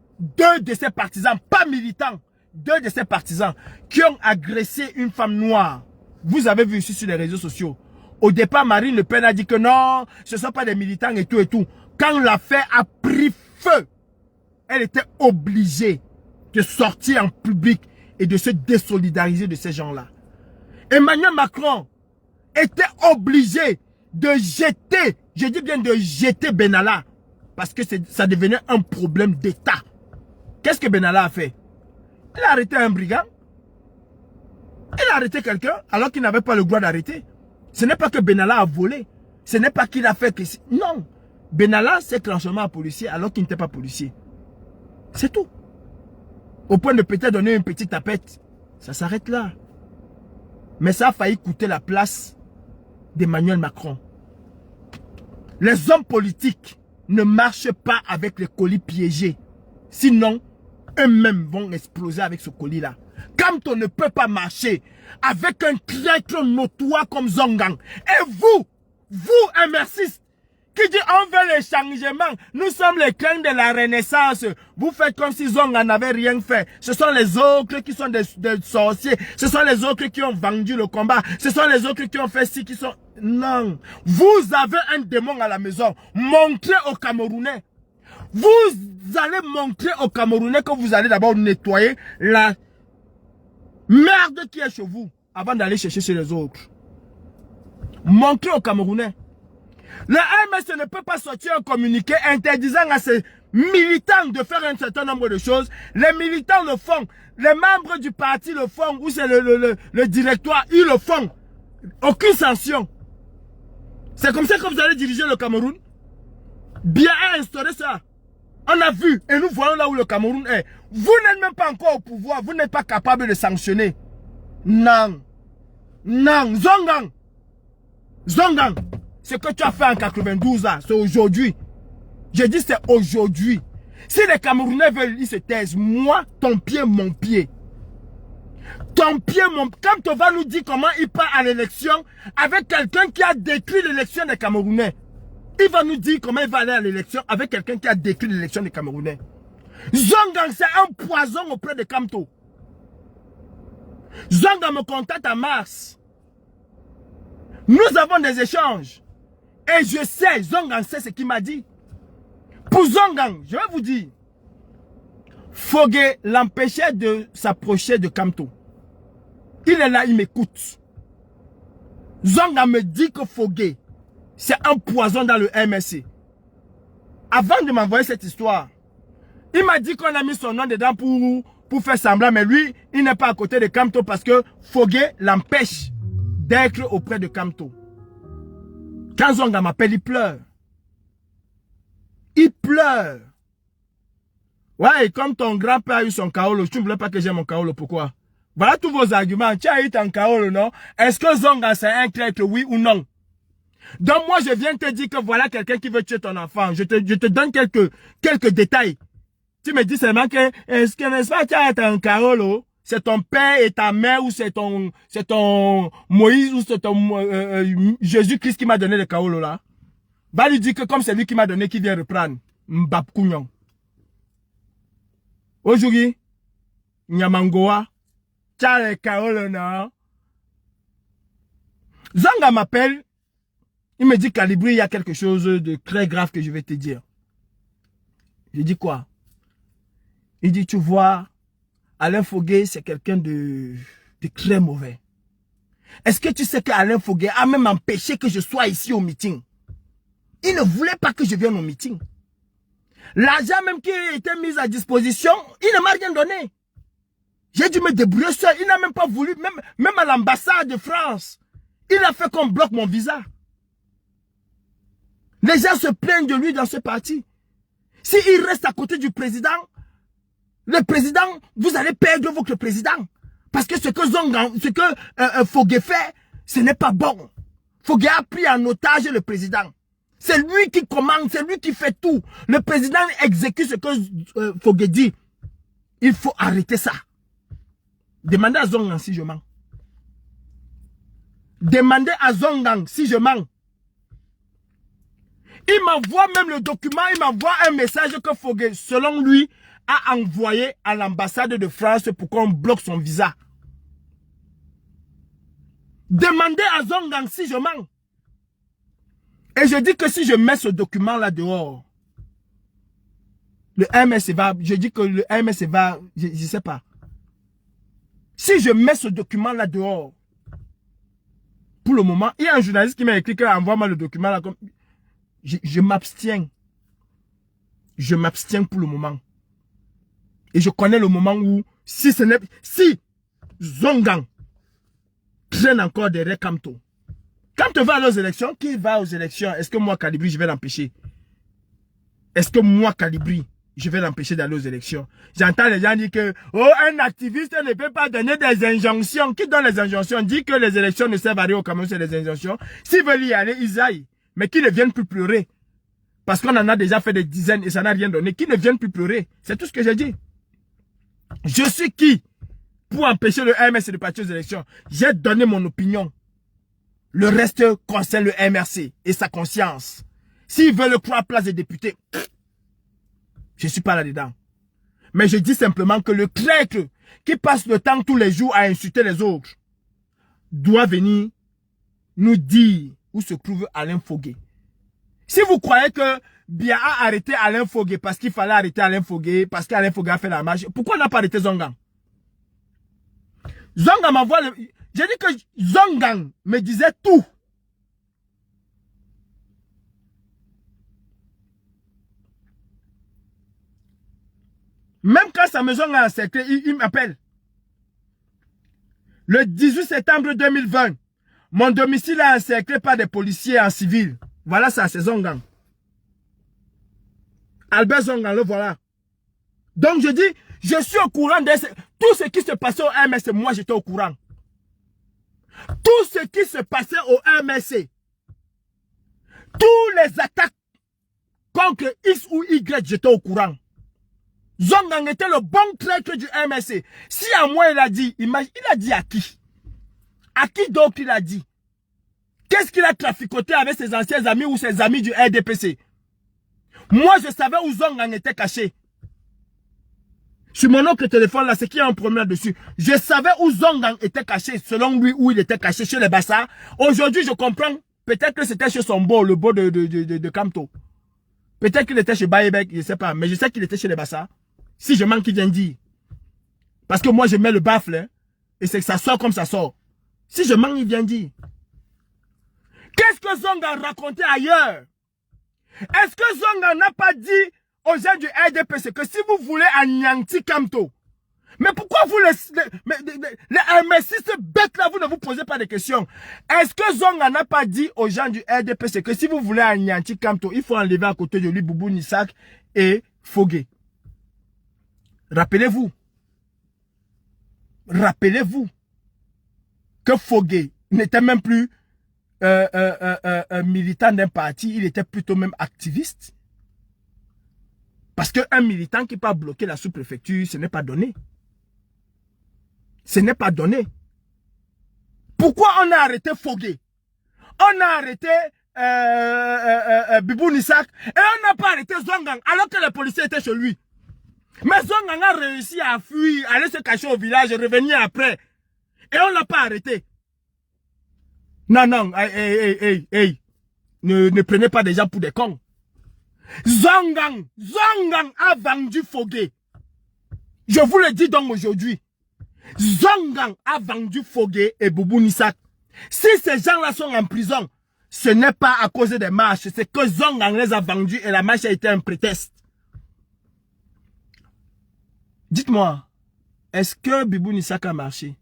pas militants, deux de ses partisans qui ont agressé une femme noire. Vous avez vu ici sur les réseaux sociaux. Au départ, Marine Le Pen a dit que non, ce ne sont pas des militants et tout et tout. Quand l'affaire a pris feu, elle était obligée de sortir en public et de se désolidariser de ces gens-là. Emmanuel Macron était obligé de jeter, je dis bien de jeter Benalla, parce que ça devenait un problème d'État. Qu'est-ce que Benalla a fait? Il a arrêté un brigand. Il a arrêté quelqu'un alors qu'il n'avait pas le droit d'arrêter. Ce n'est pas que Benalla a volé. Ce n'est pas qu'il a fait que... Non. Benalla s'est transformé en policier alors qu'il n'était pas policier. C'est tout. Au point de peut-être donner une petite tapette. Ça s'arrête là. Mais ça a failli coûter la place d'Emmanuel Macron. Les hommes politiques ne marchent pas avec les colis piégés. Sinon, eux-mêmes vont exploser avec ce colis-là. Kamto ne peut pas marcher avec un traître notoire comme Zongang. Et vous, MRCistes, qui dit on veut les changements, nous sommes les craintes de la Renaissance. Vous faites comme si Zongang n'avait rien fait. Ce sont les autres qui sont des sorciers. Ce sont les autres qui ont vendu le combat. Ce sont les autres qui ont fait ci, qui sont... Non. Vous avez un démon à la maison. Montrez aux Camerounais. Vous allez montrer aux Camerounais que vous allez d'abord nettoyer la merde qui est chez vous avant d'aller chercher chez les autres. Montrez aux Camerounais. Le MS ne peut pas sortir un communiqué interdisant à ses militants de faire un certain nombre de choses. Les militants le font. Les membres du parti le font. Ou c'est le directoire, ils le font. Aucune sanction. C'est comme ça que vous allez diriger le Cameroun. Bien instaurer ça. On a vu, et nous voyons là où le Cameroun est. Vous n'êtes même pas encore au pouvoir, vous n'êtes pas capable de sanctionner. Non. Non, Zongang. Zongang, ce que tu as fait en 92 là, c'est aujourd'hui. Je dis c'est aujourd'hui. Si les Camerounais veulent, ils se taisent. Moi, ton pied, mon pied. Ton pied, mon... Quand on va nous dire comment il part à l'élection avec quelqu'un qui a décrit l'élection des Camerounais. Il va nous dire comment il va aller à l'élection avec quelqu'un qui a décrit l'élection des Camerounais. Zongang, c'est un poison auprès de Kamto. Zongang me contacte en mars. Nous avons des échanges. Et je sais, Zongang sait ce qu'il m'a dit. Pour Zongang, je vais vous dire, Fogué l'empêchait de s'approcher de Kamto. Il est là, il m'écoute. Zongang me dit que Fogué, c'est un poison dans le MSC. Avant de m'envoyer cette histoire, il m'a dit qu'on a mis son nom dedans pour faire semblant, mais lui, il n'est pas à côté de Kamto parce que Fogué l'empêche d'être auprès de Kamto. Quand Zongang m'appelle, il pleure. Il pleure. Ouais, comme ton grand-père a eu son kaolo, tu ne voulais pas que j'aie mon kaolo, pourquoi? Voilà tous vos arguments. Tu as eu ton kaolo, non? Est-ce que Zongang c'est un traître, oui ou non? Donc moi, je viens te dire que voilà quelqu'un qui veut tuer ton enfant. Je te donne quelques détails. Tu me dis seulement que, est-ce que n'est-ce pas, tu as ton kaolo? C'est ton père et ta mère ou c'est ton Moïse ou c'est ton Jésus-Christ qui m'a donné le kaolo là? Va lui dire que comme c'est lui qui m'a donné, qui vient reprendre. Mbap Kounyon. Aujourd'hui, Nyamangoa, Tchale Kaolo, non? Zongang m'appelle, il me dit Calibri, il y a quelque chose de très grave que je vais te dire. Je dis quoi? Il dit, tu vois, Alain Fogué, c'est quelqu'un de très mauvais. Est-ce que tu sais qu'Alain Fogué a même empêché que je sois ici au meeting? Il ne voulait pas que je vienne au meeting. L'argent même qui était mis à disposition, il ne m'a rien donné. J'ai dû me débrouiller seul. Il n'a même pas voulu, même à l'ambassade de France. Il a fait qu'on bloque mon visa. Les gens se plaignent de lui dans ce parti. S'il reste à côté du président, le président, vous allez perdre votre président. Parce que ce que Fogué fait, ce n'est pas bon. Fogué a pris en otage le président. C'est lui qui commande, c'est lui qui fait tout. Le président exécute ce que Fogué dit. Il faut arrêter ça. Demandez à Zongang si je mens. Demandez à Zongang si je mens. Il m'envoie même le document, il m'envoie un message que Fogué, selon lui, a envoyé à l'ambassade de France pour qu'on bloque son visa. Demandez à Zongang si je mens. Et je dis que si je mets ce document là dehors, le MS va, je dis que le MS va, je ne sais pas. Si je mets ce document là dehors, pour le moment, il y a un journaliste qui m'a écrit que envoie-moi le document là. Je m'abstiens. Je m'abstiens pour le moment. Et je connais le moment où, si Zongang traîne encore derrière Kamto. Kamto va aux élections, qui va aux élections? Est-ce que moi, Calibri, je vais l'empêcher? Est-ce que moi, Calibri, je vais l'empêcher d'aller aux élections? J'entends les gens dire que, oh, un activiste ne peut pas donner des injonctions. Qui donne les injonctions? Dit que les élections ne servent à rien au Cameroun, c'est des injonctions. S'ils veulent y aller, ils aillent. Mais qu'ils ne viennent plus pleurer. Parce qu'on en a déjà fait des dizaines et ça n'a rien donné. Qu'ils ne viennent plus pleurer. C'est tout ce que j'ai dit. Je suis qui pour empêcher le MRC de partir aux élections? J'ai donné mon opinion. Le reste concerne le MRC et sa conscience. S'ils veulent le croire place des députés, je ne suis pas là-dedans. Mais je dis simplement que le traître qui passe le temps tous les jours à insulter les autres doit venir nous dire où se trouve Alain Fogué. Si vous croyez que Bia a arrêté Alain Fogué parce qu'il fallait arrêter Alain Fogué, parce qu'Alain Fogué a fait la marche, pourquoi on n'a pas arrêté Zongang? Zongang m'envoie le... J'ai dit que Zongang me disait tout. Même quand sa maison est encerclée, il m'appelle. Le 18 septembre 2020, mon domicile est encerclé par des policiers en civil. Voilà ça, c'est Zongang. Albert Zongan, le voilà. Donc je dis, je suis au courant de tout ce qui se passait au MSC. Moi, j'étais au courant. Tout ce qui se passait au MSC. Tous les attaques contre X ou Y, j'étais au courant. Zongan était le bon traître du MSC. Si à moi il a dit, imagine, il a dit à qui? À qui donc il a dit? Qu'est-ce qu'il a traficoté avec ses anciens amis ou ses amis du RDPC? Moi, je savais où Zongan était caché. Sur mon autre téléphone là, c'est qu'il y a un problème là-dessus. Je savais où Zongan était caché, selon lui, où il était caché, chez les Bassa. Aujourd'hui, je comprends. Peut-être que c'était chez son beau, le beau de Kamto. Peut-être qu'il était chez Bayebek, je ne sais pas. Mais je sais qu'il était chez les Bassa. Si je manque, il vient dire. Parce que moi, je mets le baffle. Hein, et c'est que ça sort comme ça sort. Si je manque, il vient dire. Qu'est-ce que Zongan racontait ailleurs? Est-ce que Zongan n'a pas dit aux gens du RDPC que si vous voulez anéantir Kamto, mais pourquoi vous les MSistes bêtes là, vous ne vous posez pas de questions? Est-ce que Zongan n'a pas dit aux gens du RDPC que si vous voulez anéantir Kamto, il faut enlever à côté de lui Boubou Nissak et Fogué? Rappelez-vous. Rappelez-vous que Fogué n'était même plus militant d'un parti, il était plutôt même activiste. Parce qu'un militant qui peut bloquer la sous-préfecture, ce n'est pas donné. Ce n'est pas donné. Pourquoi on a arrêté Fogué? On a arrêté Bibou Nissak et on n'a pas arrêté Zongan alors que les policiers étaient chez lui. Mais Zongan a réussi à fuir, aller se cacher au village et revenir après. Et on ne l'a pas arrêté. Non, non, ne prenez pas des gens pour des cons. Zongan a vendu Fogué. Je vous le dis donc aujourd'hui. Zongan a vendu Fogué et Boubou Nissak. Si ces gens-là sont en prison, ce n'est pas à cause des marches, c'est que Zongan les a vendus et la marche a été un prétexte. Dites-moi, est-ce que Boubou Nissak a marché?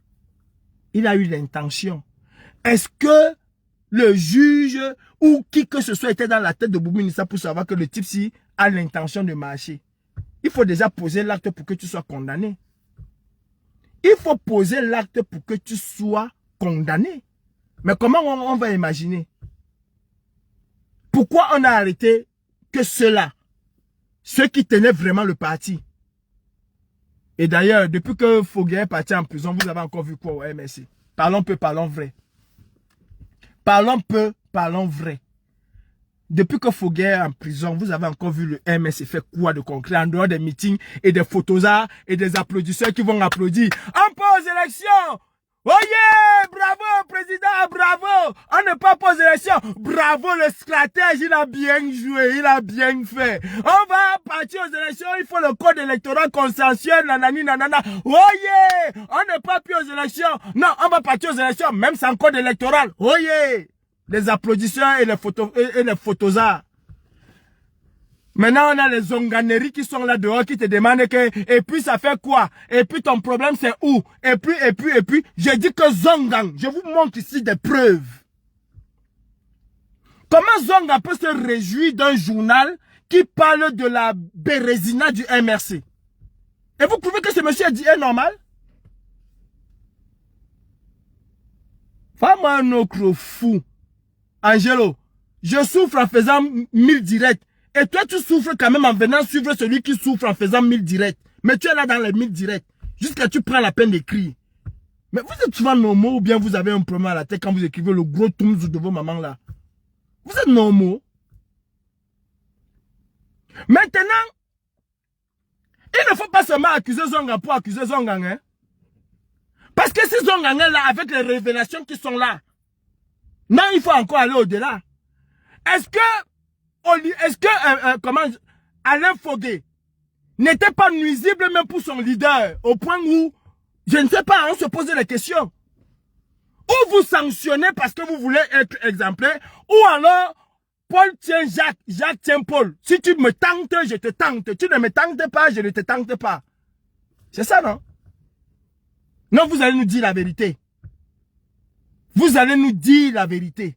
Il a eu l'intention. Est-ce que le juge ou qui que ce soit était dans la tête de Boubou Nissak pour savoir que le type-ci a l'intention de marcher? Il faut déjà poser l'acte pour que tu sois condamné. Il faut poser l'acte pour que tu sois condamné. Mais comment on va imaginer? Pourquoi on a arrêté que ceux-là, ceux qui tenaient vraiment le parti? Et d'ailleurs, depuis que Fogué est parti en prison, vous avez encore vu quoi au MSC? Parlons peu, parlons vrai. Parlons peu, parlons vrai. Depuis que Fogué est en prison, vous avez encore vu le MSC fait quoi de concret en dehors des meetings et des photosards et des applaudisseurs qui vont applaudir. On pose élection! Oh yeah! Bravo, président, bravo! On ne pas pose élection. Bravo, le stratège, il a bien joué, il a bien fait. On va partir aux élections, il faut le code électoral consensuel, nanani, nanana. Oh yeah! On n'est pas plus aux élections. Non, on va partir aux élections, même sans code électoral. Oh yeah! Les applaudisseurs et les photosards. Maintenant, on a les zonganeries qui sont là dehors, qui te demandent que, et puis ça fait quoi? Et puis ton problème c'est où? Et puis, je dis que Zongan, je vous montre ici des preuves. Comment Zongan peut se réjouir d'un journal qui parle de la bérésina du MRC? Et vous trouvez que ce monsieur est normal? Fais-moi un autre fou. Angelo, je souffre en faisant 1000 directs. Et toi, tu souffres quand même en venant suivre celui qui souffre en faisant 1000 directs. Mais tu es là dans les 1000 directs. Jusqu'à tu prends la peine d'écrire. Mais vous êtes souvent normaux ou bien vous avez un problème à la tête quand vous écrivez le gros toumzou de vos mamans là. Vous êtes normaux. Maintenant, il ne faut pas seulement accuser Zongan pour accuser Zongan. Hein? Parce que si Zongan est là avec les révélations qui sont là, non, il faut encore aller au-delà. Est-ce que comment Alain Fogué n'était pas nuisible même pour son leader au point où, je ne sais pas, on se pose des questions. Ou vous sanctionnez parce que vous voulez être exemplaire, ou alors Paul tient Jacques, Jacques tient Paul. Si tu me tentes, je te tente. Tu ne me tentes pas, je ne te tente pas. C'est ça, non? Non, vous allez nous dire la vérité. Vous allez nous dire la vérité.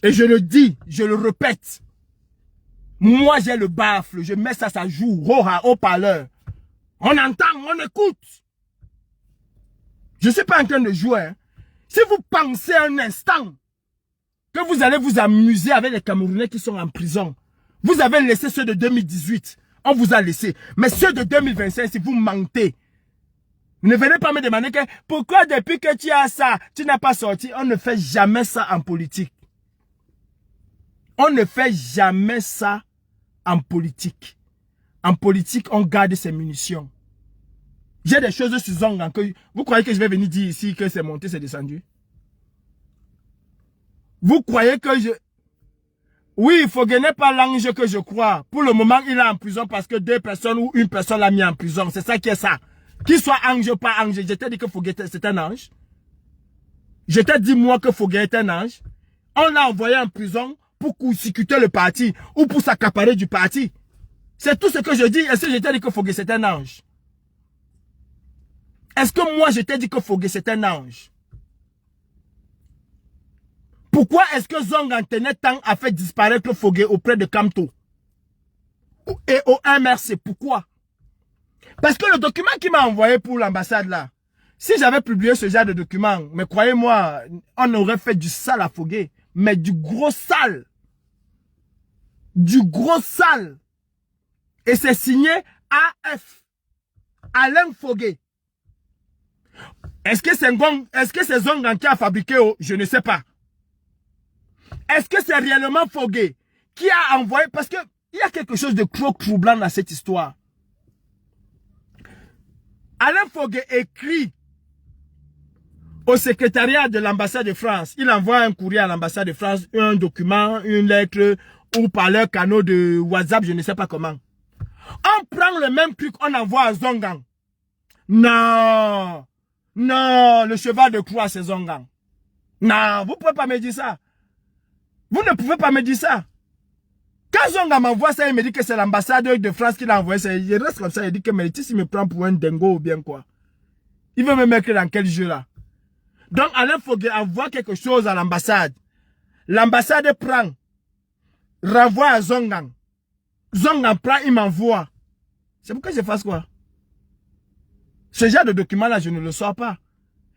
Et je le dis, je le répète. Moi, j'ai le baffle. Je mets ça, ça joue. Haut-parleur. On entend, on écoute. Je ne suis pas en train de jouer. Hein. Si vous pensez un instant que vous allez vous amuser avec les Camerounais qui sont en prison, vous avez laissé ceux de 2018. On vous a laissé. Mais ceux de 2025, si vous mentez, ne venez pas me demander que pourquoi depuis que tu as ça, tu n'as pas sorti. On ne fait jamais ça en politique. On ne fait jamais ça en politique. En politique, on garde ses munitions. J'ai des choses sur Zongan que... Vous croyez que je vais venir dire ici que c'est monté, c'est descendu? Vous croyez que je... Oui, Fogué n'est pas l'ange que je crois. Pour le moment, il est en prison parce que 2 personnes ou 1 personne l'a mis en prison. C'est ça qui est ça. Qu'il soit ange ou pas ange. Je t'ai dit que Fogué c'est un ange. Je t'ai dit moi que Fogué est un ange. On l'a envoyé en prison pour constituer le parti ou pour s'accaparer du parti. C'est tout ce que je dis. Est-ce que je t'ai dit que Fogué c'est un ange? Est-ce que moi je t'ai dit que Fogué c'est un ange? Pourquoi est-ce que Zongan tenait tant à faire disparaître Fogué auprès de Kamto et au MRC? Pourquoi? Parce que le document qu'il m'a envoyé pour l'ambassade là, si j'avais publié ce genre de document, mais croyez-moi, on aurait fait du sale à Fogué. Mais du gros sale. Du gros sale. Et c'est signé AF. Alain Fogué. Est-ce que c'est Zongan qui a fabriqué? Je ne sais pas. Est-ce que c'est réellement Fogué qui a envoyé? Parce que il y a quelque chose de trop troublant dans cette histoire. Alain Fogué écrit au secrétariat de l'ambassade de France. Il envoie un courrier à l'ambassade de France, un document, une lettre, ou par leur canal de WhatsApp, je ne sais pas comment. On prend le même truc, on envoie à Zongan. Non, non, le cheval de croix c'est Zongan. Non, vous ne pouvez pas me dire ça. Vous ne pouvez pas me dire ça. Quand Zongan m'envoie ça, il me dit que c'est l'ambassade de France qui l'a envoyé ça. Il reste comme ça, il dit que mais il me prend pour un dingo ou bien quoi. Il veut me mettre dans quel jeu là? Donc Alain Fogué envoie quelque chose à l'ambassade. L'ambassade prend, renvoie à Zongan. Zongan prend, il m'envoie. C'est pourquoi je fasse quoi? Ce genre de document là, je ne le sors pas.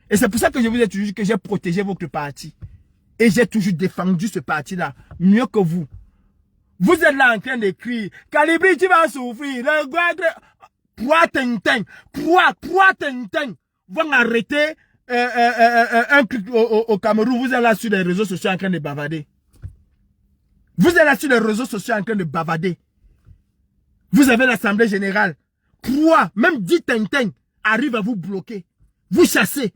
Et c'est pour ça que je vous ai toujours dit que j'ai protégé votre parti. Et j'ai toujours défendu ce parti là, mieux que vous. Vous êtes là en train d'écrire, Calibri, tu vas souffrir. Pourquoi Tintin vont arrêter un truc au Cameroun. Vous êtes là sur les réseaux sociaux en train de bavader. Vous êtes là sur les réseaux sociaux en train de bavader. Vous avez l'Assemblée Générale. Pourquoi même 10 Tintin arrivent à vous bloquer, vous chasser.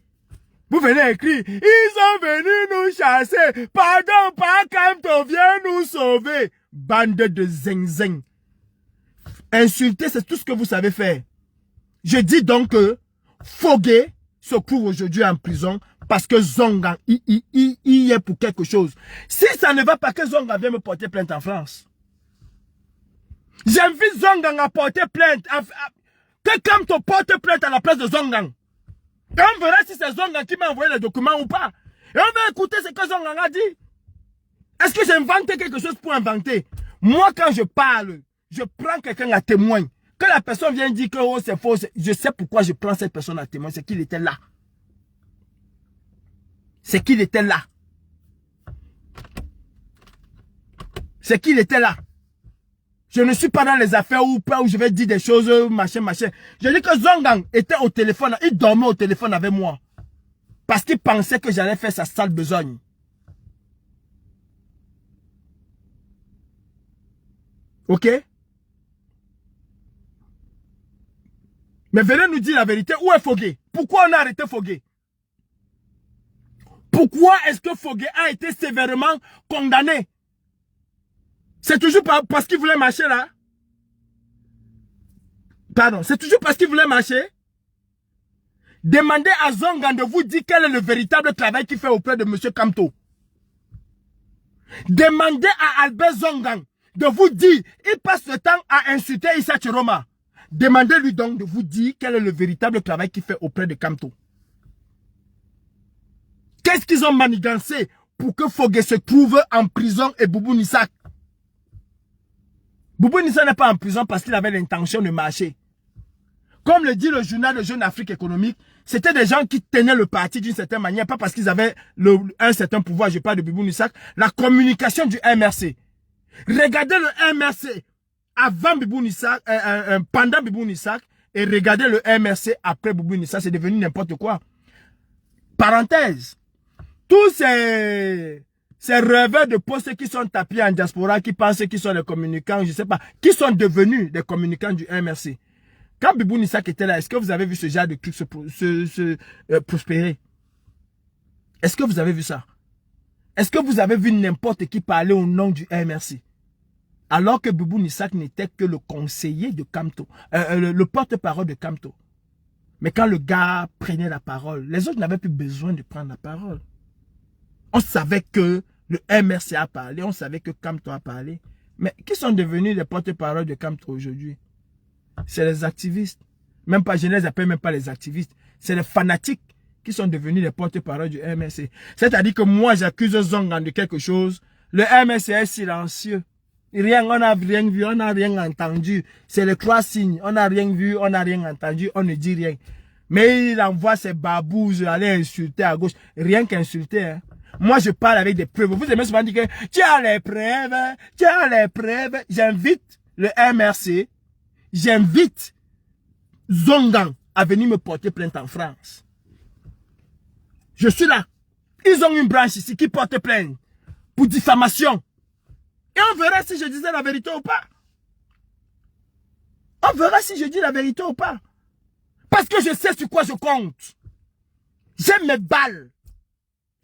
Vous venez écrire, ils sont venus nous chasser. Pardon, pas Kamto, viens nous sauver. Bande de zing-zing. Insulter, c'est tout ce que vous savez faire. Je dis donc que Fogué se trouve aujourd'hui en prison parce que Zongan, il y est pour quelque chose. Si ça ne va pas, que Zongan vienne me porter plainte en France. J'invite Zongan à porter plainte. Que Kamto porte plainte à la place de Zongan. Et on verra si c'est Zongan qui m'a envoyé les documents ou pas. Et on va écouter ce que Zongan a dit. Est-ce que j'ai inventé quelque chose pour inventer? Moi, quand je parle, je prends quelqu'un à témoin. Que la personne vient dire que oh, c'est faux, je sais pourquoi je prends cette personne à témoin. C'est qu'il était là. C'est qu'il était là. C'est qu'il était là. Je ne suis pas dans les affaires où je vais dire des choses, machin, machin. Je dis que Zongan était au téléphone, il dormait au téléphone avec moi. Parce qu'il pensait que j'allais faire sa sale besogne. Ok? Mais venez nous dire la vérité, où est Fogué? Pourquoi on a arrêté Fogué? Pourquoi est-ce que Fogué a été sévèrement condamné? C'est toujours parce qu'il voulait marcher là? Pardon, c'est toujours parce qu'il voulait marcher? Demandez à Zongan de vous dire quel est le véritable travail qu'il fait auprès de M. Kamto. Demandez à Albert Zongan de vous dire, il passe le temps à insulter Issa Chiroma. Demandez-lui donc de vous dire quel est le véritable travail qu'il fait auprès de Kamto. Qu'est-ce qu'ils ont manigancé pour que Fogué se trouve en prison et Boubou Nissak? Boubou Nissa n'est pas en prison parce qu'il avait l'intention de marcher. Comme le dit le journal de Jeune Afrique économique, c'était des gens qui tenaient le parti d'une certaine manière, pas parce qu'ils avaient un certain pouvoir, je parle de Boubou Nissa, la communication du MRC. Regardez le MRC avant Boubou Nissa, pendant Boubou Nissa, et regardez le MRC après Boubou Nissa, c'est devenu n'importe quoi. Parenthèse, tous ces rêveurs de postes qui sont tapis en diaspora, qui pensent qu'ils sont les communicants, je ne sais pas, qui sont devenus des communicants du MRC. Quand Boubou Nissa était là, est-ce que vous avez vu ce genre de truc prospérer? Est-ce que vous avez vu ça? Est-ce que vous avez vu n'importe qui parler au nom du MRC? Alors que Boubou Nissa n'était que le conseiller de Kamto, le porte-parole de Kamto. Mais quand le gars prenait la parole, les autres n'avaient plus besoin de prendre la parole. On savait que le MRC a parlé, on savait que Kamto a parlé. Mais qui sont devenus les porte-parole de Kamto aujourd'hui? C'est les activistes. Même pas, je ne les appelle même pas les activistes. C'est les fanatiques qui sont devenus les porte-parole du MRC. C'est-à-dire que moi, j'accuse Zongan de quelque chose. Le MRC est silencieux. Rien, on n'a rien vu, on n'a rien entendu. C'est les 3 signes. On n'a rien vu, on n'a rien entendu, on ne dit rien. Mais il envoie ses babouses aller insulter à gauche. Rien qu'insulter. Hein. Moi, je parle avec des preuves. Vous aimez souvent dire que tu as les preuves, tu as les preuves. J'invite le MRC, j'invite Zongan à venir me porter plainte en France. Je suis là. Ils ont une branche ici qui porte plainte pour diffamation. Et on verra si je disais la vérité ou pas. On verra si je dis la vérité ou pas. Parce que je sais sur quoi je compte. J'aime mes balles.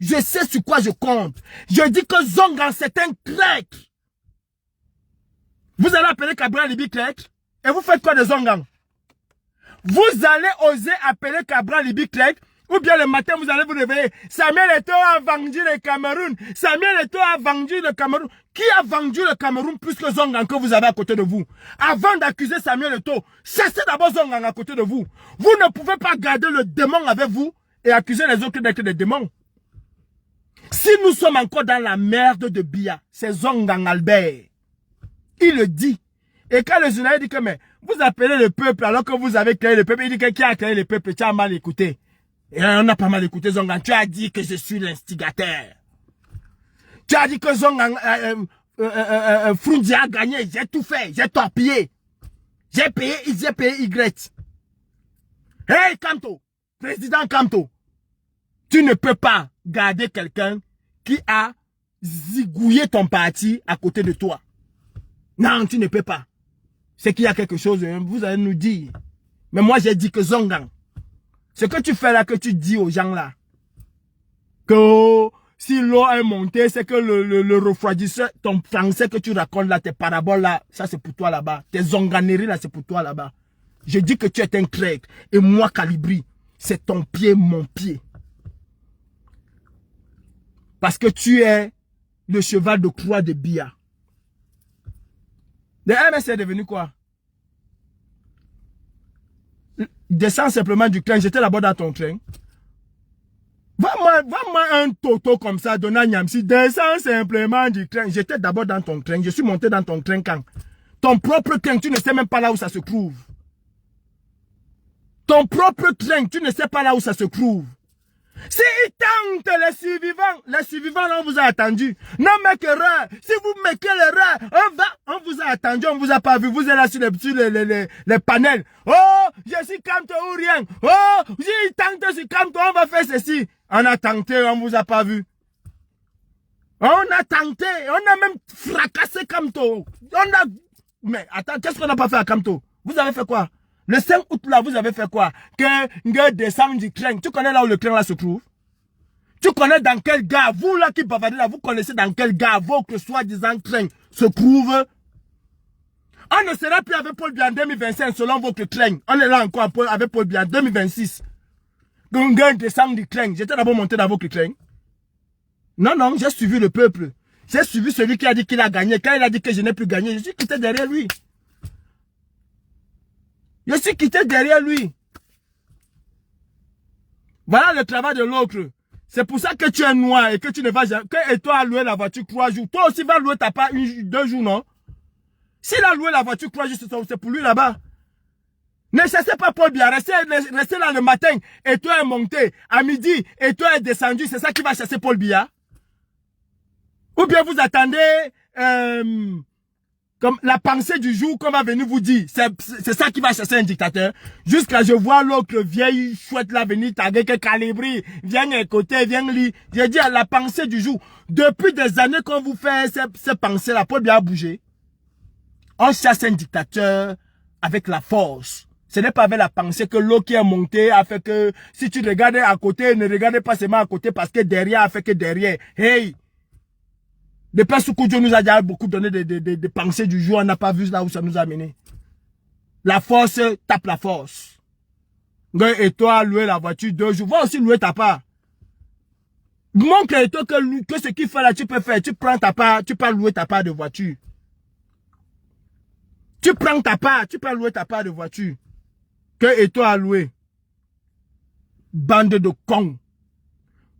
Je sais sur quoi je compte. Je dis que Zongan, c'est un traître. Vous allez appeler Cabral Libi traître. Et vous faites quoi de Zongan? Vous allez oser appeler Cabral Libi traître. Ou bien le matin, vous allez vous réveiller. Samuel Eto'o a vendu le Cameroun. Samuel Eto'o a vendu le Cameroun. Qui a vendu le Cameroun plus que Zongan que vous avez à côté de vous? Avant d'accuser Samuel Eto'o, chassez d'abord Zongan à côté de vous. Vous ne pouvez pas garder le démon avec vous et accuser les autres d'être des démons. Si nous sommes encore dans la merde de Biya, c'est Zongan Albert. Il le dit. Et quand le journaliste dit que mais, vous appelez le peuple alors que vous avez créé le peuple, il dit que qui a créé le peuple, tu as mal écouté. Et on a pas mal écouté Zongan. Tu as dit que je suis l'instigateur. Tu as dit que Zongan, Frundi a gagné. J'ai tout fait. J'ai torpillé. J'ai payé Y. Hey Kamto, président Kamto, tu ne peux pas garder quelqu'un qui a zigouillé ton parti à côté de toi. Non, tu ne peux pas. C'est qu'il y a quelque chose, vous allez nous dire. Mais moi j'ai dit que Zongan, ce que tu fais là, que tu dis aux gens là, que si l'eau est montée, c'est que le refroidisseur, ton français que tu racontes là, tes paraboles là, ça c'est pour toi là-bas. Tes zonganeries là, c'est pour toi là-bas. Je dis que tu es un traître. Et moi, Calibri, c'est ton pied, mon pied. Parce que tu es le cheval de croix de Biya. Le MS est devenu quoi? Descends simplement du train. J'étais là-bas dans ton train. Va-moi un toto comme ça, Donna Nyamsi. Descends simplement du train. J'étais d'abord dans ton train. Je suis monté dans ton train quand? Ton propre train, tu ne sais même pas là où ça se trouve. Ton propre train, tu ne sais pas là où ça se trouve. Si ils tentent les survivants, on vous a attendu. Non, mec, erreur. Si vous mettez l'erreur, on vous a attendu, on vous a pas vu. Vous êtes là sur les panels. Oh, je suis Kamto ou rien. Oh, j'y tente sur Kamto, on va faire ceci. On a tenté, on vous a pas vu. On a tenté, on a même fracassé Kamto. Mais attends, qu'est-ce qu'on n'a pas fait à Kamto? Vous avez fait quoi? Le 5 août là, vous avez fait quoi? Que descend du train. Tu connais là où le train là se trouve? Tu connais dans quel gare? Vous là qui bavardez là, vous connaissez dans quel gare votre soi-disant train se trouve? On ne sera plus avec Paul Biya en 2025 selon votre train. On est là encore avec Paul Biya en 2026. Que descend du train. J'étais d'abord monté dans votre train. Non, non, j'ai suivi le peuple. J'ai suivi celui qui a dit qu'il a gagné. Quand il a dit que je n'ai plus gagné, je suis quitté derrière lui. Je suis quitté derrière lui. Voilà le travail de l'autre. C'est pour ça que tu es noir et que tu ne vas jamais... Que toi a loué la voiture 3 jours. Toi aussi vas louer ta part 2 jours, non? S'il a loué la voiture, crois juste c'est pour lui là-bas. Ne chassez pas Paul Biya, restez là le matin, et toi est monté, à midi, et toi est descendu, c'est ça qui va chasser Paul Biya? Ou bien vous attendez comme la pensée du jour qu'on va venir vous dire, c'est ça qui va chasser un dictateur. Jusqu'à je vois l'autre vieille chouette là venir taguer que Calibri, viens écouter, viens lire. J'ai dit à la pensée du jour, depuis des années qu'on vous fait ces pensées-là, Paul Biya a bougé. On chasse un dictateur avec la force. Ce n'est pas avec la pensée que l'eau qui est montée a fait que si tu regardes à côté, ne regardez pas seulement à côté parce que derrière a fait que derrière. Hey! Depuis Soukoudjo nous a déjà beaucoup donné des pensées du jour, on n'a pas vu là où ça nous a mené. La force tape la force. Et toi, louer la voiture 2 jours, va aussi louer ta part. Montre à toi que ce qu'il fait là, tu peux faire. Tu prends ta part, tu peux louer ta part de voiture. Tu prends ta part, tu peux louer ta part de voiture. Que Eto a loué. Bande de cons.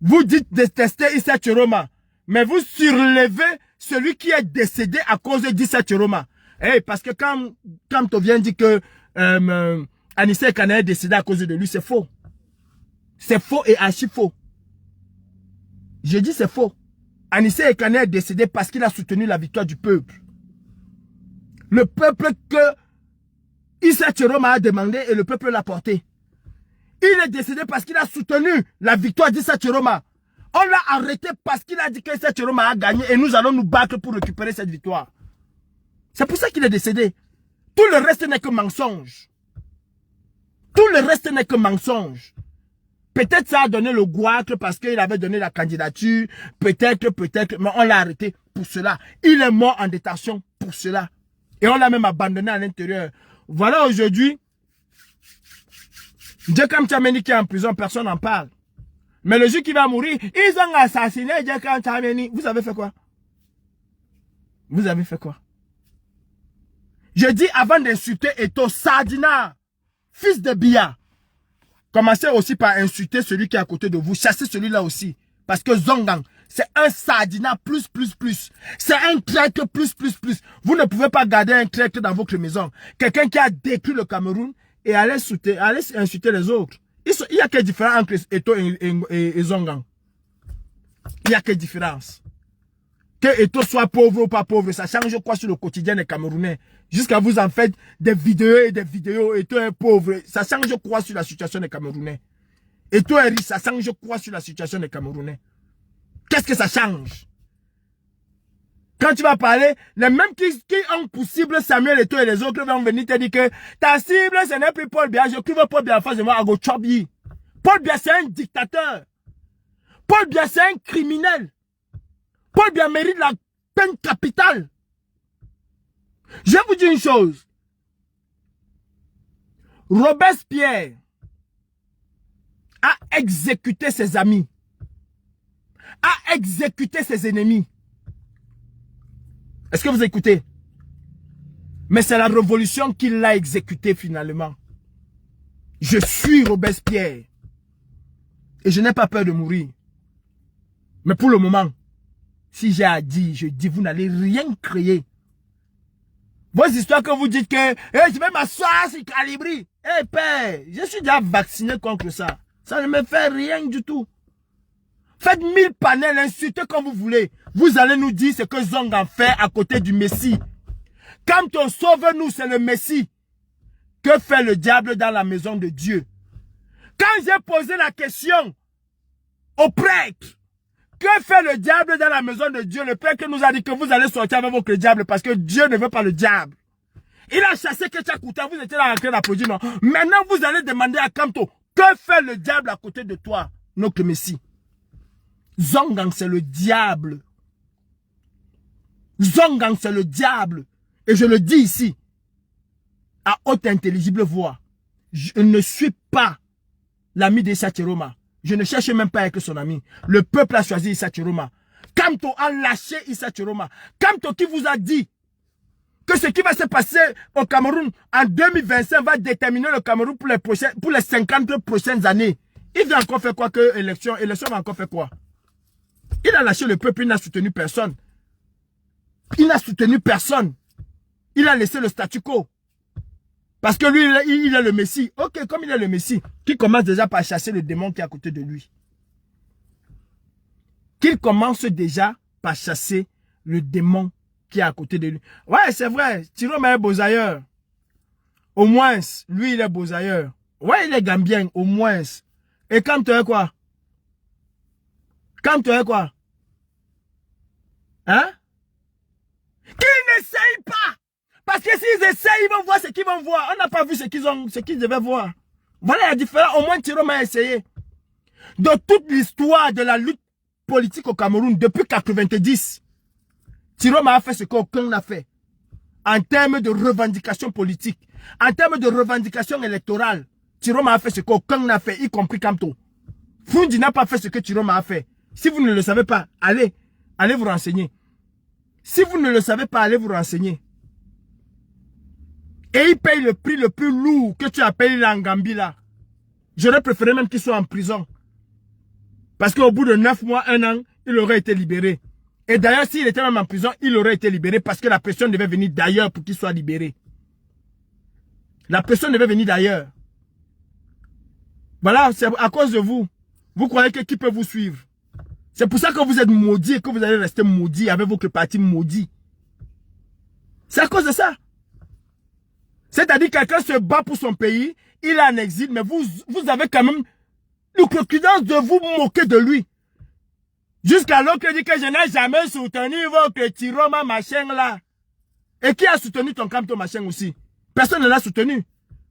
Vous dites détester Issa Chiroma. Mais vous surlevez celui qui est décédé à cause d'Issa Chiroma. Hey, parce que quand on vient dire que Anissé Kane est décédé à cause de lui, c'est faux. C'est faux et archi faux. Je dis c'est faux. Anissé Kane est décédé parce qu'il a soutenu la victoire du peuple. Le peuple que Issa Chiroma a demandé et le peuple l'a porté. Il est décédé parce qu'il a soutenu la victoire d'Issa Chiroma. On l'a arrêté parce qu'il a dit que Issa Chiroma a gagné et nous allons nous battre pour récupérer cette victoire. C'est pour ça qu'il est décédé. Tout le reste n'est que mensonge. Tout le reste n'est que mensonge. Peut-être ça a donné le goitre parce qu'il avait donné la candidature. Peut-être, mais on l'a arrêté pour cela. Il est mort en détention pour cela. Et on l'a même abandonné à l'intérieur. Voilà aujourd'hui, Djekam Tchameni qui est en prison, personne n'en parle. Mais le jour qui va mourir, ils ont assassiné Djekam Tchameni. Vous avez fait quoi? Vous avez fait quoi? Je dis avant d'insulter Eto Sardina, fils de Biya, commencez aussi par insulter celui qui est à côté de vous. Chassez celui-là aussi. Parce que Zongang, c'est un Sardina plus. C'est un traître plus. Vous ne pouvez pas garder un traître dans votre maison. Quelqu'un qui a détruit le Cameroun et aller insulter les autres. Il y a quelle différence entre Eto et Zongang? Il y a quelle différence? Que Eto soit pauvre ou pas pauvre, ça change quoi sur le quotidien des Camerounais? Jusqu'à vous en faites des vidéos et des vidéos. Eto est pauvre, ça change quoi sur la situation des Camerounais? Eto est riche, ça change quoi sur la situation des Camerounais? Qu'est-ce que ça change? Quand tu vas parler, les mêmes qui ont pour cible Samuel Eto et les autres vont venir te dire que ta cible, ce n'est plus Paul Biya. Je trouve Paul Biya en face de moi, I go chop you. Paul Biya, c'est un dictateur. Paul Biya, c'est un criminel. Paul Biya mérite la peine capitale. Je vais vous dire une chose. Robespierre a exécuté ses amis, a exécuté ses ennemis. Est-ce que vous écoutez? Mais c'est la révolution qui l'a exécuté finalement. Je suis Robespierre. Et je n'ai pas peur de mourir. Mais pour le moment, si j'ai à dire, je dis, vous n'allez rien créer. Vos histoires que vous dites que je vais m'asseoir sur Calibri. Père, je suis déjà vacciné contre ça. Ça ne me fait rien du tout. Faites 1000 panels, insultez comme vous voulez. Vous allez nous dire ce que Zongang fait à côté du Messie. Quand on sauve nous, c'est le Messie. Que fait le diable dans la maison de Dieu? Quand j'ai posé la question au prêtre, que fait le diable dans la maison de Dieu? Le prêtre nous a dit que vous allez sortir avec votre diable parce que Dieu ne veut pas le diable. Il a chassé Ketchakouta, vous étiez là en train d'applaudir, non? Maintenant, vous allez demander à Kamto, que fait le diable à côté de toi, notre Messie? Zongang, c'est le diable. Zongang, c'est le diable. Et je le dis ici, à haute intelligible voix. Je ne suis pas l'ami d'Issa Chiroma. Je ne cherche même pas avec son ami. Le peuple a choisi Issa Chiroma. Kamto a lâché Issa Chiroma. Kamto qui vous a dit que ce qui va se passer au Cameroun en 2025 va déterminer le Cameroun pour les 50 prochaines années. Il vient encore faire quoi que élection? Élection va encore faire quoi? Il a lâché le peuple, il n'a soutenu personne. Il n'a soutenu personne. Il a laissé le statu quo. Parce que lui, il est le Messie. Ok, comme il est le Messie, qui commence déjà par chasser le démon qui est à côté de lui. Qu'il commence déjà par chasser le démon qui est à côté de lui. Ouais, c'est vrai. Tiroma est beau-ailleurs. Au moins, lui, il est beau-ailleurs. Ouais, il est gambien, au moins. Et quand tu es quoi? Quand tu es quoi? Hein? Qu'ils n'essayent pas! Parce que s'ils essayent, ils vont voir ce qu'ils vont voir. On n'a pas vu ce qu'ils devaient voir. Voilà la différence. Au moins, Tiroma a essayé. De toute l'histoire de la lutte politique au Cameroun, depuis 90, Tiroma a fait ce qu'aucun n'a fait. En termes de revendication politique, en termes de revendication électorale, Tiroma a fait ce qu'aucun n'a fait, y compris Kamto. Fundi n'a pas fait ce que Tiroma a fait. Si vous ne le savez pas, allez vous renseigner. Si vous ne le savez pas, allez vous renseigner. Et il paye le prix le plus lourd que tu as payé là en Gambie là. J'aurais préféré même qu'il soit en prison. Parce qu'au bout de 9 mois, 1 an, il aurait été libéré. Et d'ailleurs, s'il était même en prison, il aurait été libéré parce que la pression devait venir d'ailleurs pour qu'il soit libéré. La pression devait venir d'ailleurs. Voilà, c'est à cause de vous. Vous croyez que qui peut vous suivre? C'est pour ça que vous êtes maudits et que vous allez rester maudits avec votre parti maudit. C'est à cause de ça. C'est-à-dire que quelqu'un se bat pour son pays, il est en exil, mais vous avez quand même l'occurrence de vous moquer de lui. Jusqu'à l'autre dit que je n'ai jamais soutenu votre Tiroma machin là. Et qui a soutenu ton Kamto machin aussi? Personne ne l'a soutenu.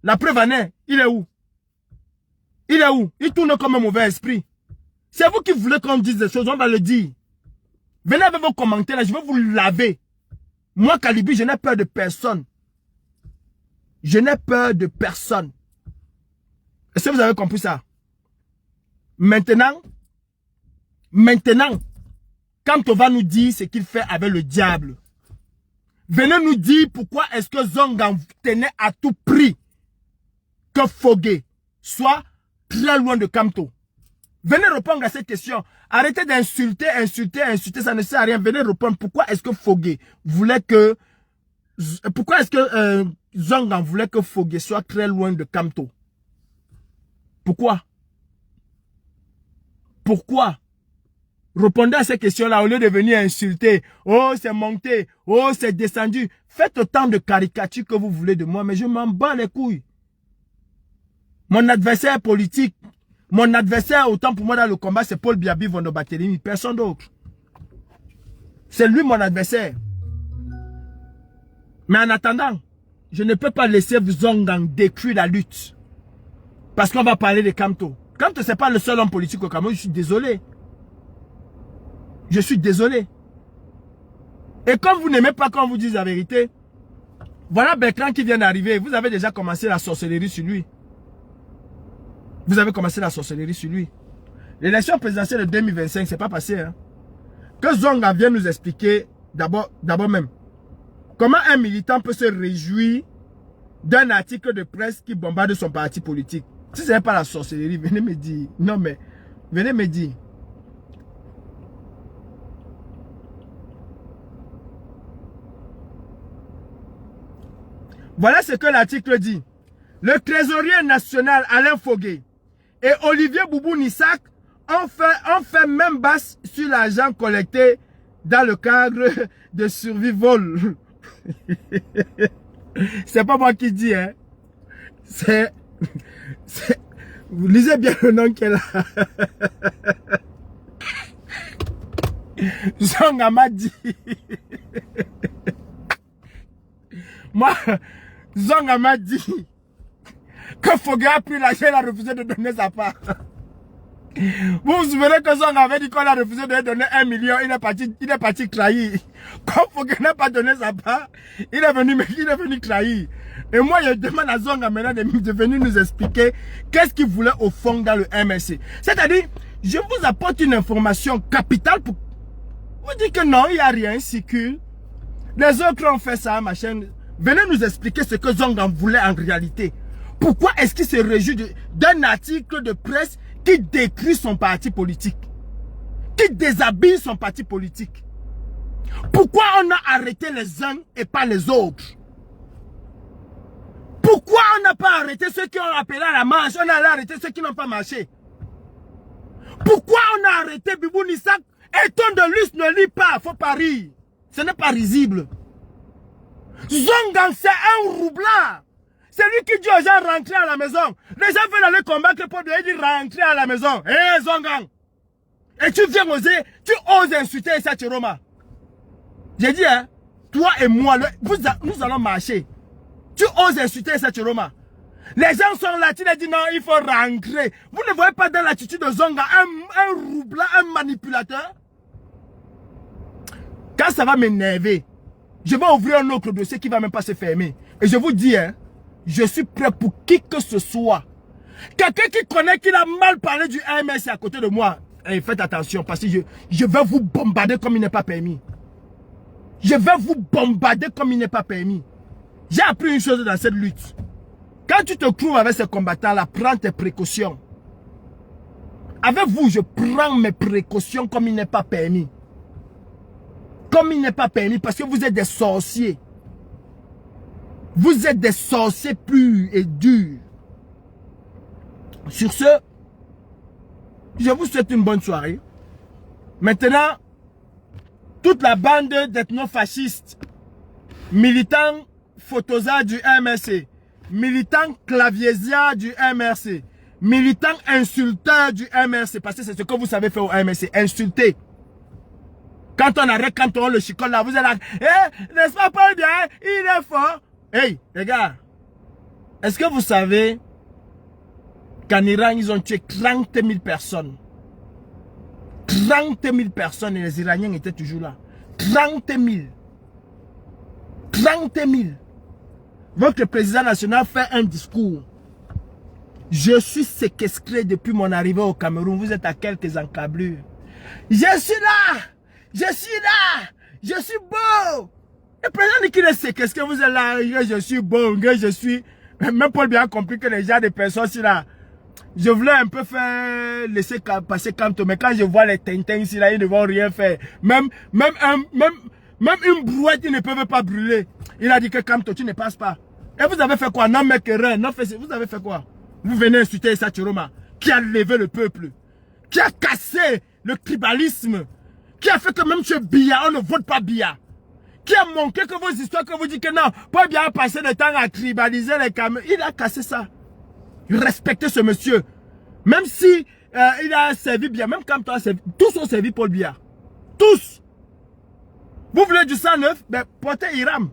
La preuve en est, il est où? Il est où? Il tourne comme un mauvais esprit. C'est vous qui voulez qu'on dise des choses, on va le dire. Venez avec vos commentaires là, je vais vous laver. Moi, Kalibi, je n'ai peur de personne. Je n'ai peur de personne. Est-ce que vous avez compris ça? Maintenant, quand on va nous dire ce qu'il fait avec le diable, venez nous dire pourquoi est-ce que Zongan tenait à tout prix que Fogué soit très loin de Kamto. Venez répondre à cette question. Arrêtez d'insulter, ça ne sert à rien. Venez répondre pourquoi est-ce que Fogué voulait que... Pourquoi est-ce que Zongan voulait que Fogué soit très loin de Kamto? Pourquoi? Pourquoi? Répondez à ces questions-là au lieu de venir insulter. Oh, c'est monté. Oh, c'est descendu. Faites autant de caricatures que vous voulez de moi, mais je m'en bats les couilles. Mon adversaire politique, mon adversaire autant pour moi dans le combat, c'est Paul Biabi Vondobakelimi, personne d'autre. C'est lui mon adversaire. Mais en attendant, je ne peux pas laisser Zongan détruire la lutte. Parce qu'on va parler de Kamto. Kamto, ce n'est pas le seul homme politique au Cameroun, je suis désolé. Je suis désolé. Et comme vous n'aimez pas qu'on vous dise la vérité, voilà Bertrand qui vient d'arriver. Vous avez déjà commencé la sorcellerie sur lui. Vous avez commencé la sorcellerie sur lui. L'élection présidentielle de 2025, c'est pas passé. Hein. Que Zonga vienne nous expliquer, d'abord même, comment un militant peut se réjouir d'un article de presse qui bombarde son parti politique. Si ce n'est pas la sorcellerie, venez me dire. Non mais, venez me dire. Voilà ce que l'article dit. Le trésorier national Alain Fogué et Olivier Boubou Nissak ont fait même basse sur l'argent collecté dans le cadre de survie-vol. C'est pas moi qui dis, hein. Vous lisez bien le nom qu'elle a. Zonga m'a dit. Moi, Zonga m'a dit que Fogué a pris l'argent et a refusé de donner sa part. Vous vous souvenez que Zonga avait dit qu'on a refusé de lui donner 1 million, il est parti trahir. Comme Fogué n'a pas donné sa part, il est venu trahir. Et moi, je demande à Zonga maintenant de venir nous expliquer qu'est-ce qu'il voulait au fond dans le MSC. C'est-à-dire, je vous apporte une information capitale pour vous dire que non, il n'y a rien, il circule. Les autres ont fait ça, machin. Venez nous expliquer ce que Zonga voulait en réalité. Pourquoi est-ce qu'il se réjouit d'un article de presse qui décrit son parti politique, qui déshabille son parti politique? Pourquoi on a arrêté les uns et pas les autres? Pourquoi on n'a pas arrêté ceux qui ont appelé à la marche? On a arrêté ceux qui n'ont pas marché. Pourquoi on a arrêté Bibou Nissak? Et ton de luxe ne lit pas, faut pas rire. Ce n'est pas risible. Zongang, c'est un roublard. C'est lui qui dit aux gens rentrer à la maison. Les gens veulent aller combattre pour lui dire rentrer à la maison. Hé Zongang. Et tu viens oser, tu oses insulter Issa Chiroma. J'ai dit, hein, toi et moi, nous allons marcher. Tu oses insulter Issa Chiroma. Les gens sont là, tu leur dis non, il faut rentrer. Vous ne voyez pas dans l'attitude de Zonga un roublard, un manipulateur? Quand ça va m'énerver, je vais ouvrir un autre dossier qui ne va même pas se fermer. Et je vous dis, hein, je suis prêt pour qui que ce soit. Quelqu'un qui connaît, qui a mal parlé du AMS à côté de moi. Et faites attention parce que je vais vous bombarder comme il n'est pas permis. Je vais vous bombarder comme il n'est pas permis. J'ai appris une chose dans cette lutte. Quand tu te trouves avec ces combattants-là, prends tes précautions. Avec vous, je prends mes précautions comme il n'est pas permis. Comme il n'est pas permis parce que vous êtes des sorciers. Vous êtes des sorciers purs et durs. Sur ce, je vous souhaite une bonne soirée. Maintenant, toute la bande d'ethno-fascistes, militants Photosa du MRC, militants Claviesia du MRC, militants insulteurs du MRC, parce que c'est ce que vous savez faire au MRC, insulter. Quand on arrête, quand on le chicole là, vous êtes là, eh, n'est-ce pas Paul bien, il est fort. Hey, les gars, est-ce que vous savez qu'en Iran, ils ont tué 30 000 personnes? 30 000 personnes et les Iraniens étaient toujours là. 30 000. 30 000. Votre président national fait un discours. Je suis séquestré depuis mon arrivée au Cameroun. Vous êtes à quelques encablures. Je suis là. Je suis là. Je suis beau. Le président dit qu'il est séquestré. Vous êtes là. Je suis beau. Je suis... Même Paul bien compris que les gens des personnes ici là. Je voulais un peu faire laisser passer Kamto, mais quand je vois les Tintins ici là, ils ne vont rien faire. Même une brouette, ils ne peuvent pas brûler. Il a dit que Kamto, tu ne passes pas. Et vous avez fait quoi? Non, mec, rien. Non, vous avez fait quoi? Vous venez insulter Issa Chiroma, qui a levé le peuple, qui a cassé le tribalisme, qui a fait que même chez Biya, on ne vote pas Biya, qui a manqué que vos histoires, que vous dites que non, pas bien passer le temps à tribaliser les Camerounais. Il a cassé ça. Respectez ce monsieur. Même si il a servi bien, même quand toi, tous ont servi Paul Biya. Tous. Vous voulez du sang neuf? Ben, portez Hiram.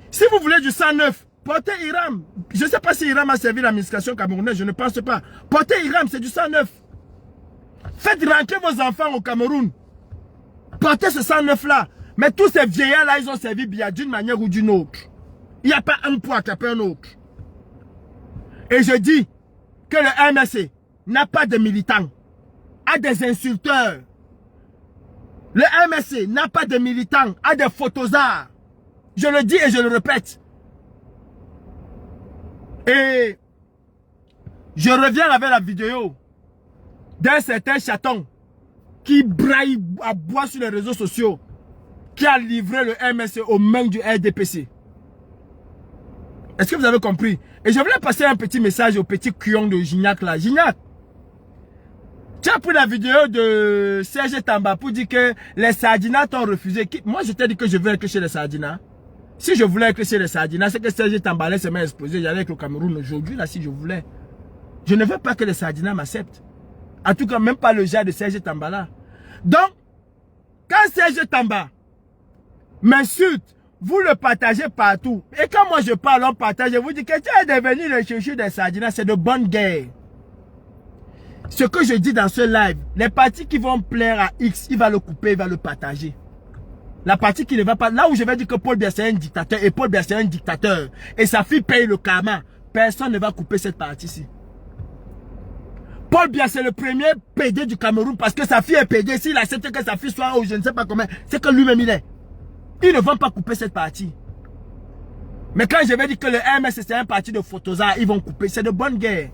Si vous voulez du sang neuf, portez Hiram. Je ne sais pas si Hiram a servi l'administration camerounaise, je ne pense pas. Portez Hiram, c'est du sang neuf. Faites rentrer vos enfants au Cameroun. Portez ce sang neuf là. Mais tous ces vieillards là, ils ont servi Biya d'une manière ou d'une autre. Il n'y a pas un poids qui a pas un autre. Et je dis que le MRC n'a pas de militants, a des insulteurs. Le MRC n'a pas de militants, a des photosards. Je le dis et je le répète. Et je reviens avec la vidéo d'un certain chaton qui braille à bois sur les réseaux sociaux, qui a livré le MRC aux mains du RDPC. Est-ce que vous avez compris? Et je voulais passer un petit message au petit cuyon de Gignac là. Gignac, tu as pris la vidéo de Serge Tamba pour dire que les Sardinas t'ont refusé. Moi, je t'ai dit que je veux être chez les Sardinas. Si je voulais être chez les Sardinas, c'est que Serge Tamba allait se mettre explosé. J'allais avec le Cameroun aujourd'hui, là, si je voulais. Je ne veux pas que les Sardinas m'acceptent. En tout cas, même pas le genre de Serge Tamba là. Donc, quand Serge Tamba m'insulte, vous le partagez partout. Et quand moi je parle, on partage. Je vous dis que tu es devenu le chercheur des Sardinas, c'est de bonne guerre. Ce que je dis dans ce live, les parties qui vont plaire à X, il va le couper, il va le partager. La partie qui ne va pas, là où je vais dire que Paul Biya c'est un dictateur, et Paul Biya c'est un dictateur, et sa fille paye le karma, personne ne va couper cette partie-ci. Paul Biya c'est le premier PD du Cameroun parce que sa fille est PD. S'il accepte que sa fille soit ou je ne sais pas comment, c'est que lui-même il est. Ils ne vont pas couper cette partie. Mais quand je vais dire que le MS c'est un parti de Photosa, ils vont couper. C'est de bonne guerre.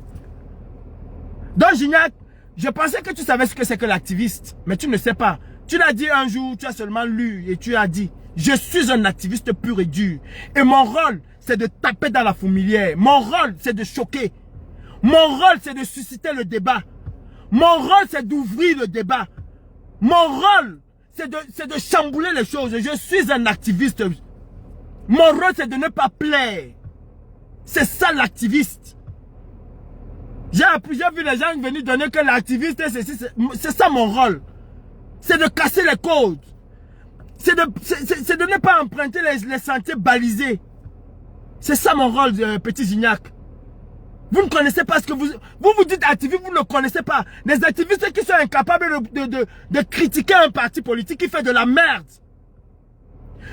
Donc Gignac, je pensais que tu savais ce que c'est que l'activiste. Mais tu ne sais pas. Tu l'as dit un jour, tu as seulement lu et tu as dit, je suis un activiste pur et dur. Et mon rôle, c'est de taper dans la fourmilière. Mon rôle, c'est de choquer. Mon rôle, c'est de susciter le débat. Mon rôle, c'est d'ouvrir le débat. Mon rôle, c'est de chambouler les choses. Je suis un activiste. Mon rôle, c'est de ne pas plaire. C'est ça l'activiste. J'ai vu les gens venir donner que l'activiste, c'est ça mon rôle. C'est de casser les codes. C'est de ne pas emprunter les sentiers balisés. C'est ça mon rôle, petit Gignac. Vous ne connaissez pas ce que vous dites activiste, vous ne connaissez pas. Les activistes qui sont incapables de critiquer un parti politique qui fait de la merde.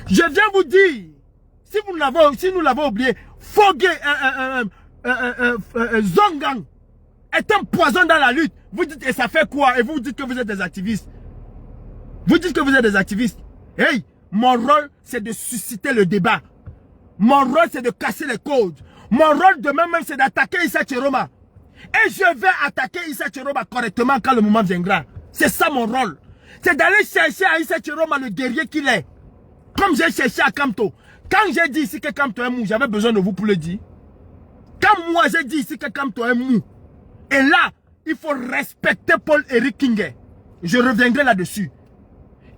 Je viens vous dire, si nous l'avons oublié, Fogé, Zongang est un poison dans la lutte. Vous dites, et ça fait quoi? Et vous dites que vous êtes des activistes. Vous dites que vous êtes des activistes. Hey, mon rôle, c'est de susciter le débat. Mon rôle, c'est de casser les codes. Mon rôle demain même, c'est d'attaquer Issa Tchiroma. Et je vais attaquer Issa Tchiroma correctement quand le moment viendra. C'est ça mon rôle. C'est d'aller chercher à Issa Tchiroma le guerrier qu'il est. Comme j'ai cherché à Kamto. Quand j'ai dit ici que Kamto est mou, j'avais besoin de vous pour le dire. Quand moi j'ai dit ici que Kamto est mou. Et là, il faut respecter Paul-Éric Kingé. Je reviendrai là-dessus.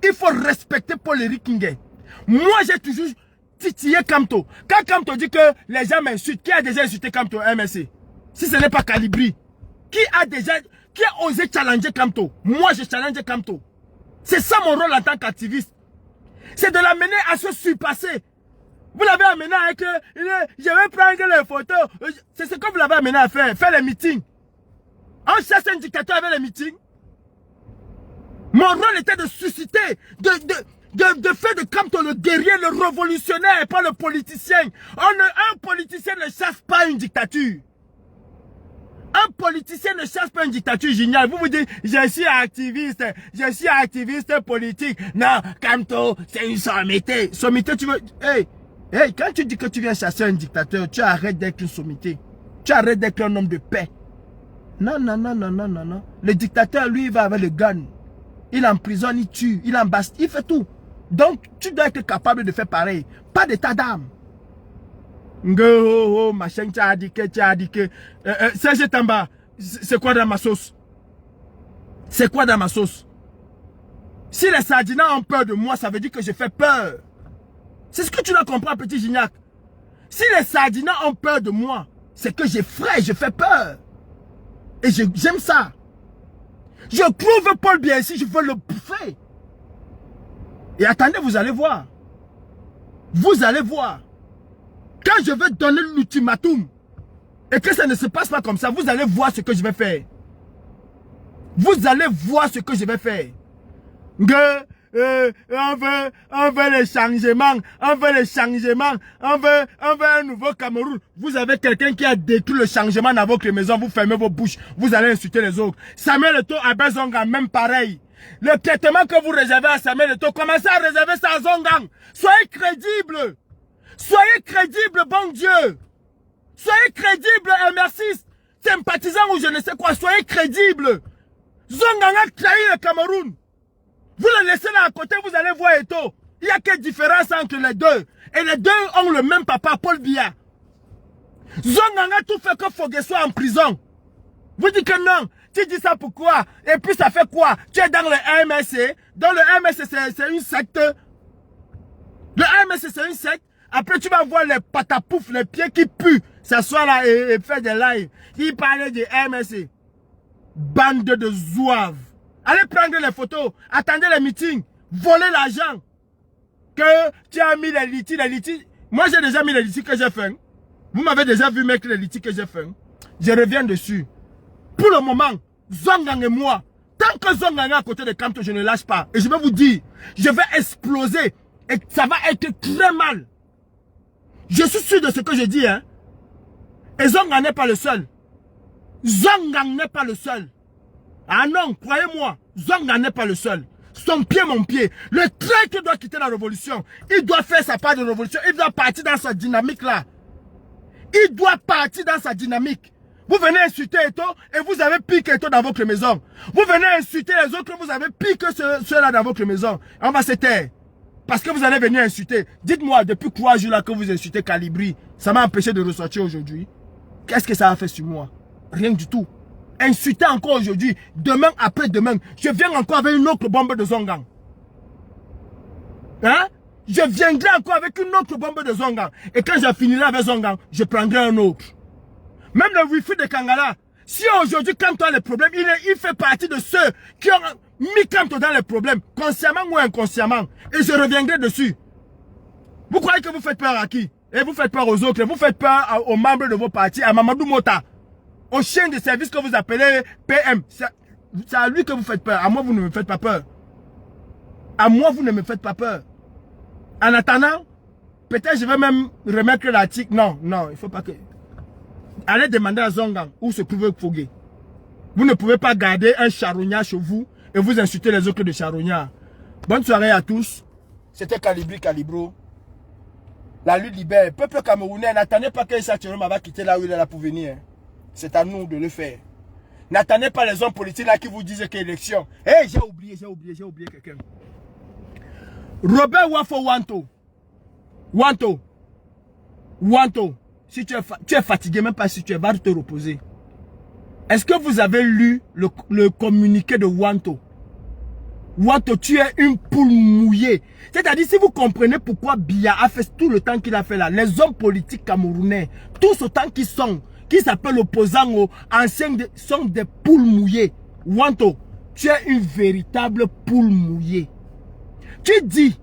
Il faut respecter Paul-Éric Kingé. Moi, j'ai toujours titillé Kamto. Quand Kamto dit que les gens m'insultent, qui a déjà insulté Kamto MSC? Si ce n'est pas Calibri. Qui a osé challenger Kamto? Moi, je challenge Kamto. C'est ça mon rôle en tant qu'activiste. C'est de l'amener à se surpasser. Vous l'avez amené avec je vais prendre les photos. C'est ce que vous l'avez amené à faire. Faire les meetings. On chasse un dictateur avec les meetings. Mon rôle était de susciter, de faire de Kamto le guerrier, le révolutionnaire, pas le politicien. Un politicien ne chasse pas une dictature. Un politicien ne chasse pas une dictature géniale. Vous vous dites, je suis activiste politique. Non, Kamto, c'est une sommité. Sommité, tu veux... Hey, quand tu dis que tu viens chasser un dictateur, tu arrêtes d'être une sommité. Tu arrêtes d'être un homme de paix. Non. Le dictateur, lui, il va avec le gun. Il emprisonne, il tue, il embaste, il fait tout. Donc, tu dois être capable de faire pareil. Pas d'état d'âme. Machin, tu as dit que. Serge Tamba, c'est quoi dans ma sauce? C'est quoi dans ma sauce? Si les Sardinats ont peur de moi, ça veut dire que je fais peur. C'est ce que tu dois comprendre, petit Gignac. Si les Sardinats ont peur de moi, c'est que j'effraie, je fais peur. Et j'aime ça. Je trouve Paul Biya-Ici, je veux le bouffer. Et attendez, vous allez voir. Vous allez voir. Quand je vais donner l'ultimatum, et que ça ne se passe pas comme ça, vous allez voir ce que je vais faire. Vous allez voir ce que je vais faire. On veut les changements, on veut un nouveau Cameroun. Vous avez quelqu'un qui a détruit le changement dans votre maison, vous fermez vos bouches, vous allez insulter les autres. Samuel Eto'o à Zongang, même pareil. Le traitement que vous réservez à Samuel Eto'o, commencez à réserver ça à Zongang. Soyez crédible. Soyez crédible, bon Dieu. Soyez crédible, MR6, sympathisant ou je ne sais quoi, soyez crédible. Zongang a trahi le Cameroun. Vous le laissez là à côté, vous allez voir Eto'o. Il n'y a quelle différence entre les deux. Et les deux ont le même papa, Paul Biya. Zongang a tout fait que Fogé soit en prison. Vous dites que non. Tu dis ça pourquoi? Et puis ça fait quoi? Tu es dans le MSC. Dans le MSC, c'est une secte. Le MSC, c'est une secte. Après, tu vas voir les patapouf, les pieds qui puent. S'asseoir là et faire des lives. Il parlait du MSC. Bande de zouaves. Allez prendre les photos. Attendez les meetings. Voler l'argent. Que tu as mis les litiges. Moi, j'ai déjà mis les litiges que j'ai fait. Vous m'avez déjà vu mettre les litiges que j'ai fait. Je reviens dessus. Pour le moment, Zongang et moi, tant que Zongang est à côté de Kamto, je ne lâche pas. Et je vais vous dire, je vais exploser. Et ça va être très mal. Je suis sûr de ce que je dis. Hein. Et Zongang n'est pas le seul. Zongang n'est pas le seul. Ah non, croyez-moi, Zongang n'est pas le seul. Son pied, mon pied. Le traître doit quitter la révolution. Il doit faire sa part de révolution. Il doit partir dans sa dynamique là. Il doit partir dans sa dynamique. Vous venez insulter Eto'o et vous avez piqué Eto'o dans votre maison. Vous venez insulter les autres, vous avez piqué ceux-là dans votre maison. On va se taire. Parce que vous allez venir insulter. Dites-moi, depuis 3 jours là que vous insultez Calibri, ça m'a empêché de ressortir aujourd'hui. Qu'est-ce que ça a fait sur moi? Rien du tout. Insulter encore aujourd'hui, demain après-demain, je viens encore avec une autre bombe de Zongang. Hein? Je viendrai encore avec une autre bombe de Zongang. Et quand je finirai avec Zongang, je prendrai un autre. Même le wifi de Kangala, si aujourd'hui Kamto a les problèmes, il fait partie de ceux qui ont mis Kamto dans les problèmes, consciemment ou inconsciemment. Et je reviendrai dessus. Vous croyez que vous faites peur à qui? Et vous faites peur aux autres. Vous faites peur aux membres de vos partis, à Mamadou Mota, au chien de service que vous appelez PM. C'est à lui que vous faites peur. À moi, vous ne me faites pas peur. À moi, vous ne me faites pas peur. En attendant, peut-être je vais même remettre l'article. Non, non, il ne faut pas que... Allez demander à Zongang où se trouve Fogué. Vous ne pouvez pas garder un charognard chez vous et vous insulter les autres de charognard. Bonne soirée à tous. C'était Calibri Calibro. La lutte libère. Peuple camerounais, n'attendez pas que Issa Tchiroma va quitter là où il est là pour venir. C'est à nous de le faire. N'attendez pas les hommes politiques là qui vous disent qu'il y a élection. Hé, j'ai oublié quelqu'un. Robert Wafo Wanto. Si tu es fatigué, même pas si tu es, va te reposer. Est-ce que vous avez lu le communiqué de Wanto? Wanto, tu es une poule mouillée. C'est-à-dire, si vous comprenez pourquoi Biya a fait tout le temps qu'il a fait là, les hommes politiques camerounais, tous autant qui s'appellent opposants aux anciens, sont des poules mouillées. Wanto, tu es une véritable poule mouillée. Tu dis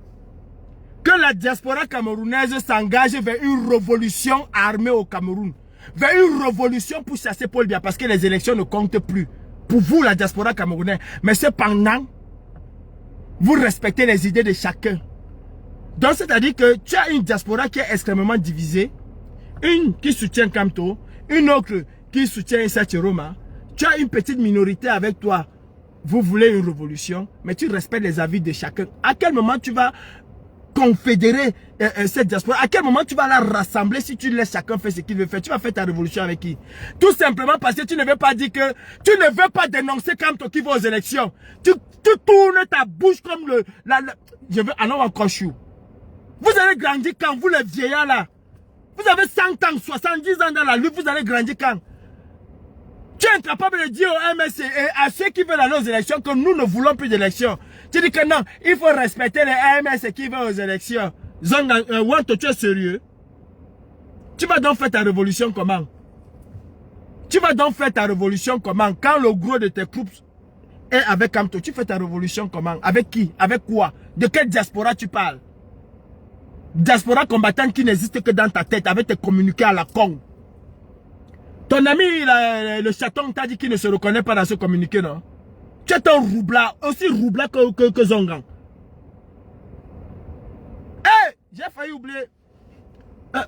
que la diaspora camerounaise s'engage vers une révolution armée au Cameroun. Vers une révolution pour chasser Paul Biya parce que les élections ne comptent plus. Pour vous, la diaspora camerounaise. Mais cependant, vous respectez les idées de chacun. Donc, c'est-à-dire que tu as une diaspora qui est extrêmement divisée. Une qui soutient Kamto, une autre qui soutient Issa Tchiroma. Tu as une petite minorité avec toi. Vous voulez une révolution, mais tu respectes les avis de chacun. À quel moment tu vas confédérer cette diaspora? À quel moment tu vas la rassembler si tu laisses chacun faire ce qu'il veut faire? Tu vas faire ta révolution avec qui? Tout simplement parce que tu ne veux pas dire que... Tu ne veux pas dénoncer Kamto qui va aux élections. Tu tournes ta bouche comme je veux... Alors encore chou. Vous allez grandir quand? Vous les vieillards là. Vous avez 100 ans, 70 ans dans la lutte. Vous allez grandir quand? Tu es incapable de dire au MSC et à ceux qui veulent aller aux élections que nous ne voulons plus d'élections. Tu dis que non, il faut respecter les MSC qui veulent aux élections. Wanto, tu es sérieux? Tu vas donc faire ta révolution comment? Tu vas donc faire ta révolution comment? Quand le gros de tes troupes est avec Kamto, tu fais ta révolution comment? Avec qui? Avec quoi? De quelle diaspora tu parles? Diaspora combattante qui n'existe que dans ta tête avec tes communiqués à la con. Ton ami, le chaton, t'a dit qu'il ne se reconnaît pas dans ce communiqué, non? Tu es un roublard, aussi roublard que Zongang. Hé, j'ai failli oublier.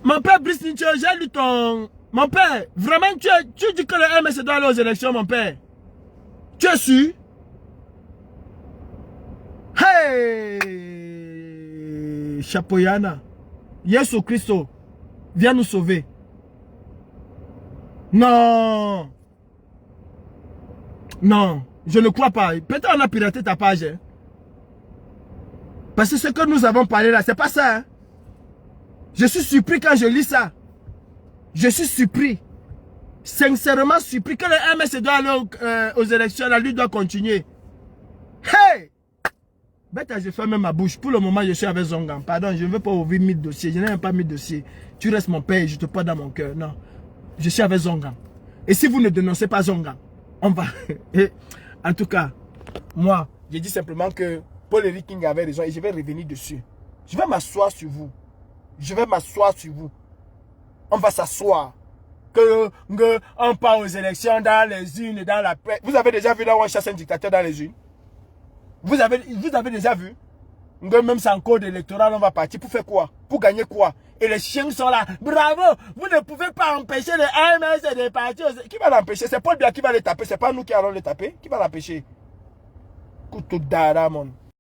Mon père Brice Nietzsche, j'ai lu ton... Mon père, vraiment, tu dis que le MS doit aller aux élections, mon père. Tu es sûr? Hey! Chapoyana. Yesu Christo, viens nous sauver. Non. Non, je ne crois pas. Peut-être on a piraté ta page. Hein? Parce que ce que nous avons parlé là, c'est pas ça. Hein? Je suis surpris quand je lis ça. Je suis surpris. Sincèrement surpris que le MS doit aller aux élections. La lutte doit continuer. Hey! Bête, je ferme ma bouche. Pour le moment, je suis avec Zongang. Pardon, je ne veux pas ouvrir 1000 dossiers. Je n'ai même pas 1000 dossiers. Tu restes mon père et je te porte dans mon cœur. Non. Je suis avec Zongang. Et si vous ne dénoncez pas Zongang, on va... En tout cas, moi, j'ai dit simplement que Paul-Éric King avait raison et je vais revenir dessus. Je vais m'asseoir sur vous. Je vais m'asseoir sur vous. On va s'asseoir. On part aux élections dans les unes, dans la presse. Vous avez déjà vu là où on chasse un dictateur dans les unes? Vous avez déjà vu? Même sans code électoral, on va partir. Pour faire quoi? Pour gagner quoi? Et les chiens sont là. Bravo! Vous ne pouvez pas empêcher les AMS de partir. Qui va l'empêcher? C'est Paul Biya qui va les taper. C'est pas nous qui allons les taper. Qui va l'empêcher? Couteau d'ara, mon.